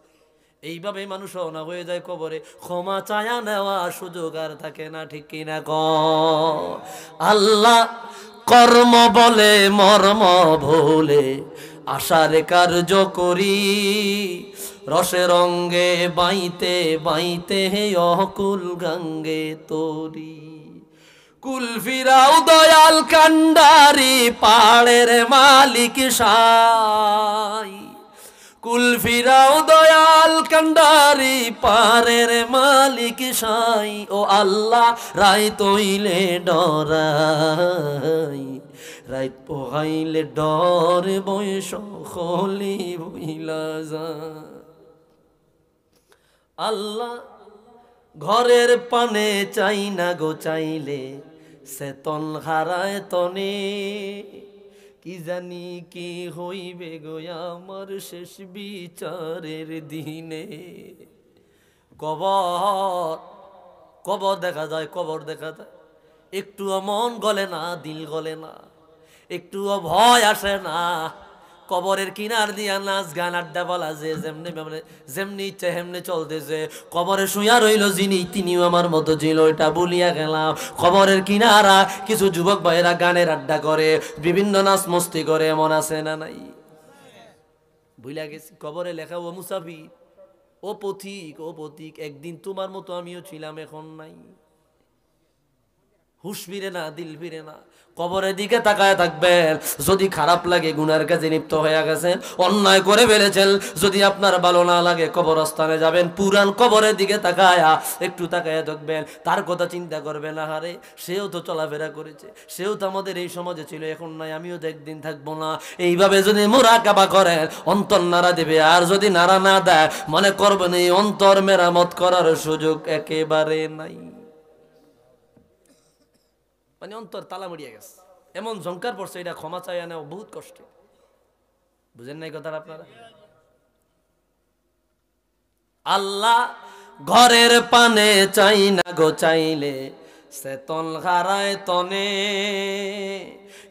এইভাবে মানুষ না হয়ে যায় কবরে, ক্ষমা চায়া নেওয়া সুযোগ আর থাকে না, ঠিক কিনা ক? আল্লাহ কর্ম বলে মর্ম ভুলে আশার কার্য করি, রসে রঙ্গে বাইতে বাইতে অকুল গাঙ্গে তরি। কুল ফিরাও দয়াল কান্ডারি পাড়ের মালিক সাই, কুল ফিরাও দয়াল কান্ডারি পাড়ের মালিক সাই, ও আল্লাহ রাইত হইলে ডরাই, রাইত পোহাইলে ডর বয়স হলি বইলা যায়। আল্লাহ ঘরের পানে চাই না গো চাইলে, সেতন হারায় তনে, কি জানি কি হইবে গো আমার শেষ বিচারের দিনে। কবর কবর দেখা যায়, কবর দেখা যায়, একটুও মন গলে না, দিল গলে না, একটুও ভয় আসে না। কবরের কিনার দিয়া নাচ গান আড্ডা বলা যে যেমনি ইচ্ছে হেমনি চলতেছে। কবরে শুয়া রইল যিনি, তিনিও আমার মতো ছিল, এটা বলিয়া গেলাম। কবরের কিনারা কিছু যুবক ভাইয়েরা গানের আড্ডা করে, বিভিন্ন নাচ মস্তি করে, এমন আছে না নাই? ভুলা গেছি কবরে লেখা ও মুসাফির, ও পথিক, ও পথিক, একদিন তোমার মতো আমিও ছিলাম, এখন নাই। হুশ ফিরে না, দিল ফিরে না। কবরের দিকে তাকায় থাকবেন। যদি খারাপ লাগে গুনার কাজে লিপ্ত হয়ে গেছেন, অন্যায় করে ফেলেছেন, যদি আপনার ভালো না লাগে কবরস্থানে যাবেন, পুরান কবরের দিকে তাকায়া একটু তাকায়া থাকবেন। তার কথা চিন্তা করবেন, আহারে সেও তো চলাফেরা করেছে, সেও তো আমাদের এই সমাজে ছিল, এখন নাই, আমিও তো একদিন থাকবো না। এইভাবে যদি মুরাকাবা করেন, অন্তর নাড়া দেবে। আর যদি নাড়া না দেয়, মনে করবেন এই অন্তর মেরামত করার সুযোগ একেবারে নাই। মানে অন্তর তালা মরিয়া গেছে, এমন ঝংকার পড়ছে, এটা ক্ষমা চাই নেওয়া বহুত কষ্ট। বুঝেন নাই কথাটা আপনারা? আল্লাহ ঘরের পানে চাই না গো, চাইলে সে তন হারায় তনে।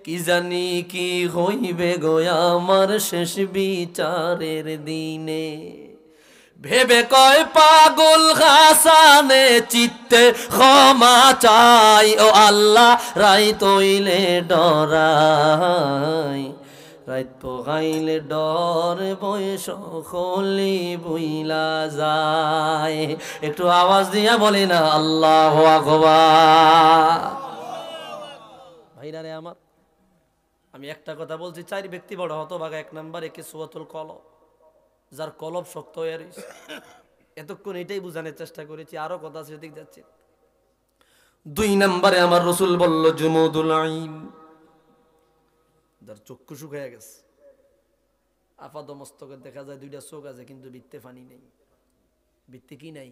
কি জানি কি হইবে গো আমার শেষ বিচারের দিনে। ভেবে কয় পাগল হাসানে চিত্তে ক্ষমা চাই, ও আল্লাহ রাই তৈলে ডরাই। রাত পোহাইলে ডর বয়স খলি বইলা যায়। একটু আওয়াজ দিয়া বলি না আল্লাহু আকবার। ভাইরা রে আমার, আমি একটা কথা বলছি, 4 ব্যক্তি বড় হতভাগা। 1 নম্বরে কিসওয়াতুল কলব, যার কলব শক্ত হয়ে রয়েছে। এতক্ষণ এটাই বোঝানোর চেষ্টা করেছি, আরো কথা সেদিক যাচ্ছে। 2 নম্বরে আমার রসুল বলল জুমুদুল আইন, যার চক্ষু শুকিয়ে গেছে। আপাদ মস্তকে দেখা যায় 2টা চোখ আছে, কিন্তু বৃত্তে পানি নেই। বৃত্তে কি নাই?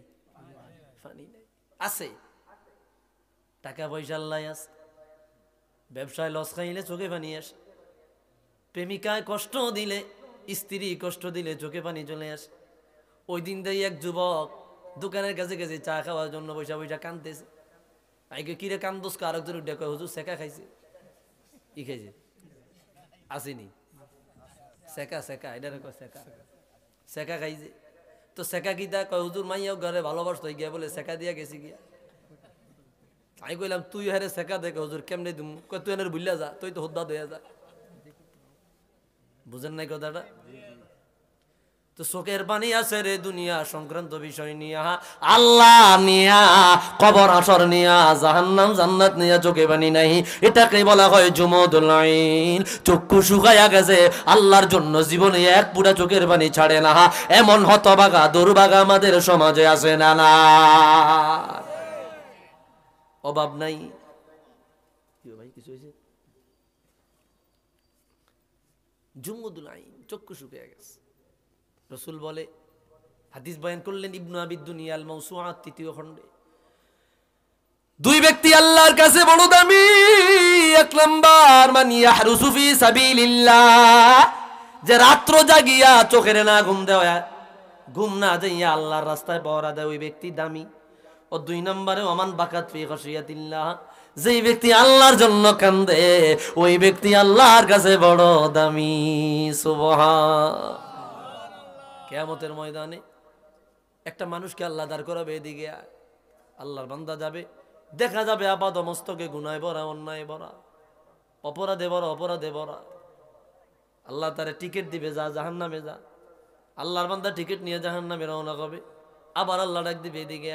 পানি নেই। আছে টাকা পয়সা আল্লাহ আছে, ব্যবসায় লস খাইলে চোখে পানি আসে, প্রেমিকায় কষ্ট দিলে, স্ত্রী কষ্ট দিলে চোখে পানি চলে আসে। ওই দিন দেই এক যুবক দোকানের কাছে গেছে চা খাওয়ার জন্য, পয়সা পয়সা কানতেছে। আইকে কিরে কান্দোস? আরেকজন উঠে কয় হুজুর সেকা খাইছে। ই খাইছে? আসেনি সেকা, সেকা এটা কয় সেকা, সেকা খাইছে। তো সেকা কিতা? কয় হুজুর মাইয়াও ঘরে ভালোবাসত গিয়া বলে সেকা দিয়া গেছি গিয়া। আমি কইলাম তুই হারে সেকা দেখে হুজুর কেমনে দিম? কয় তুই এনের ভুলিয়া যা, তুই তো হুদ্দা দইয়া যা। বুঝেন নাই কথাটা? তো চোখের পানি আছে রে দুনিয়া সংক্রান্ত বিষয় নিয়া, আল্লাহ নিয়া, কবর আসর নিয়া, জাহান্নাম জান্নাত নিয়া চোখে পানি নাই। এটাকে বলা হয় জুমুদুল আইন। চক্ষু শুকায়া গেছে, আল্লাহর জন্য জীবনে এক পুরা চোখের পানি ছাড়ে না। এমন হতভাগা দুর্ভাগা আমাদের সমাজে আছে না? না, অভাব নাই। ভাই কিছু হয়েছে? জুমুদুল আইন, চক্ষু শুকিয়ে গেছে। রসুল বলে, হাদিস বয়ান করলেন ইবনু আবিদ দুনিয়া আল মাওসুআত 3য় খণ্ডে, 2 ব্যক্তি আল্লাহর কাছে বড় দামি। 1 নাম্বার মান ইয়াহরুসু ফি সাবিলিল্লাহ, যে রাত্র জাগিয়া চোখের না ঘুম দেওয়া, ঘুম না যাইয়া আল্লাহর রাস্তায় পহরা দেয়, ওই ব্যক্তি দামি। ও 2 নম্বরে ওমান বাকাত ফি খাশিয়াতিল্লাহ, যেই ব্যক্তি আল্লাহর জন্য কান্দে, ওই ব্যক্তি আল্লাহর কাছে বড় দামি। সুবহান। কিয়ামতের ময়দানে একটা মানুষকে আল্লাহ দাঁড় করাবে, এদিকে আল্লাহর বান্দা যাবে, দেখা যাবে আপাদ মস্তকে গুনায় ভরা, অন্যায় ভরা, অপরাধে ভরা, অপরাধে ভরা। আল্লাহ তারে টিকিট দিবে, যা জাহান্নামে যা। আল্লাহর বান্দা টিকিট নিয়ে জাহান্নামে রওনা হবে। আবার আল্লাহ ডাক দিবে, এদিকে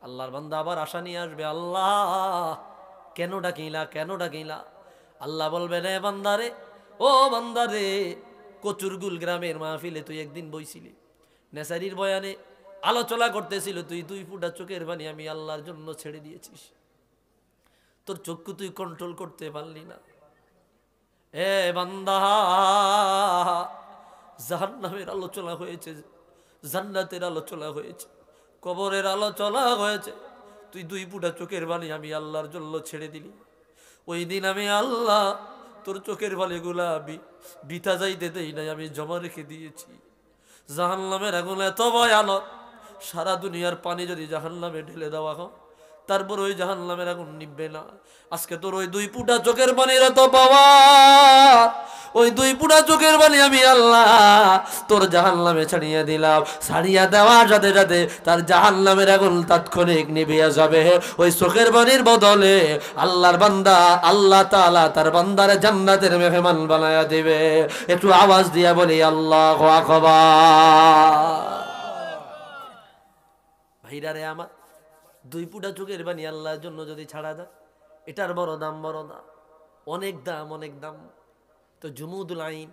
আল্লাহর বান্দা আবার আশা নিয়ে আসবে, আল্লাহ কেন ডাকিলা, কেন ডাকিলা? আল্লাহ বলবে, রে বান্দারে, ও বান্দারে, কচুরগুল গ্রামের মাহফিলে তুই একদিন বইছিলি, নেসারির বয়ানে আলোচনা করতেছিল, তুই 2 ফুটা চোখের পানি আমি আল্লাহর জন্য ছেড়ে দিয়েছিস, তোর চক্ষু তুই কন্ট্রোল করতে পারলি না। এ বান্দা, জাহান্নামের আলোচনা হয়েছে, জান্নাতের আলোচনা হয়েছে, কবরের আলোচনা হয়েছে, তুই 2 ফুটা চোখের পানি আমি আল্লাহর জন্য ছেড়ে দিলি। ওই দিন আমি আল্লাহ তোর চোখের পানিগুলা বিতা যাইতে দেই নাই, আমি জমা রেখে দিয়েছি। জাহান্নামের আগুন এত ভয়ানক, সারা দুনিয়ার পানি যদি জাহান্নামে ঢেলে দেওয়া হয়, তারপর ওই জাহান্নামের আগুন নিভবে না। আজকে তোর ওই 2 ফুটা চোখের পানির এত পাওয়া, ওই 2 ফুটা চোখের পানি আমি আল্লাহ তোর জাহান্নামে ছাড়িয়ে দিলাম। ছাড়িয়ে দেওয়ার সাথে সাথে তার জাহান্নামের আগুন তাৎক্ষণিক নিভিয়ে যাবে। ওই চোখের পানির বদলে আল্লাহর বান্দা, আল্লাহ তাআলা তার বান্দারে জান্নাতের মেহমান বানায়া দিবে। একটু আওয়াজ দিয়া বলি আল্লাহু আকবার। ভাইরা রে আমার, 2 ফুটা চোখের পানি আল্লাহর জন্য যদি ছাড়া যায়, এটার বড় দাম, বড় দাম, অনেক দাম, অনেক দাম। তো জুমুদুল আইন,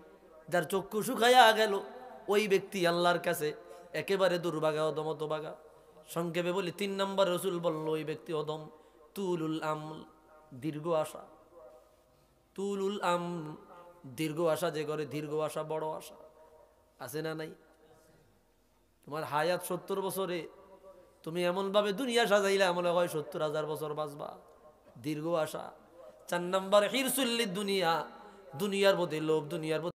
যার চক্ষু শুকাইয়া গেল, ওই ব্যক্তি আল্লাহর কাছে একেবারে দুর্ভাগা, অদম, হতভাগা। সংক্ষেপে বলি, 3 নম্বর রসুল বলল ওই ব্যক্তি অদম। তুলুল আমল, দীর্ঘ আশা। তুলুল আম, দীর্ঘ আশা যে করে, দীর্ঘ আশা বড় আশা আছে না নাই? তোমার হায়াত 70 বছরে, তুমি এমন ভাবে দুনিয়া সাজাইলা মনে হয় 70,000 বছর বাঁচবা। দীর্ঘ আশা। 4 নম্বর হিরসুল্লি দুনিয়া, দুনিয়ার প্রতি লোভ, দুনিয়ার প্রতি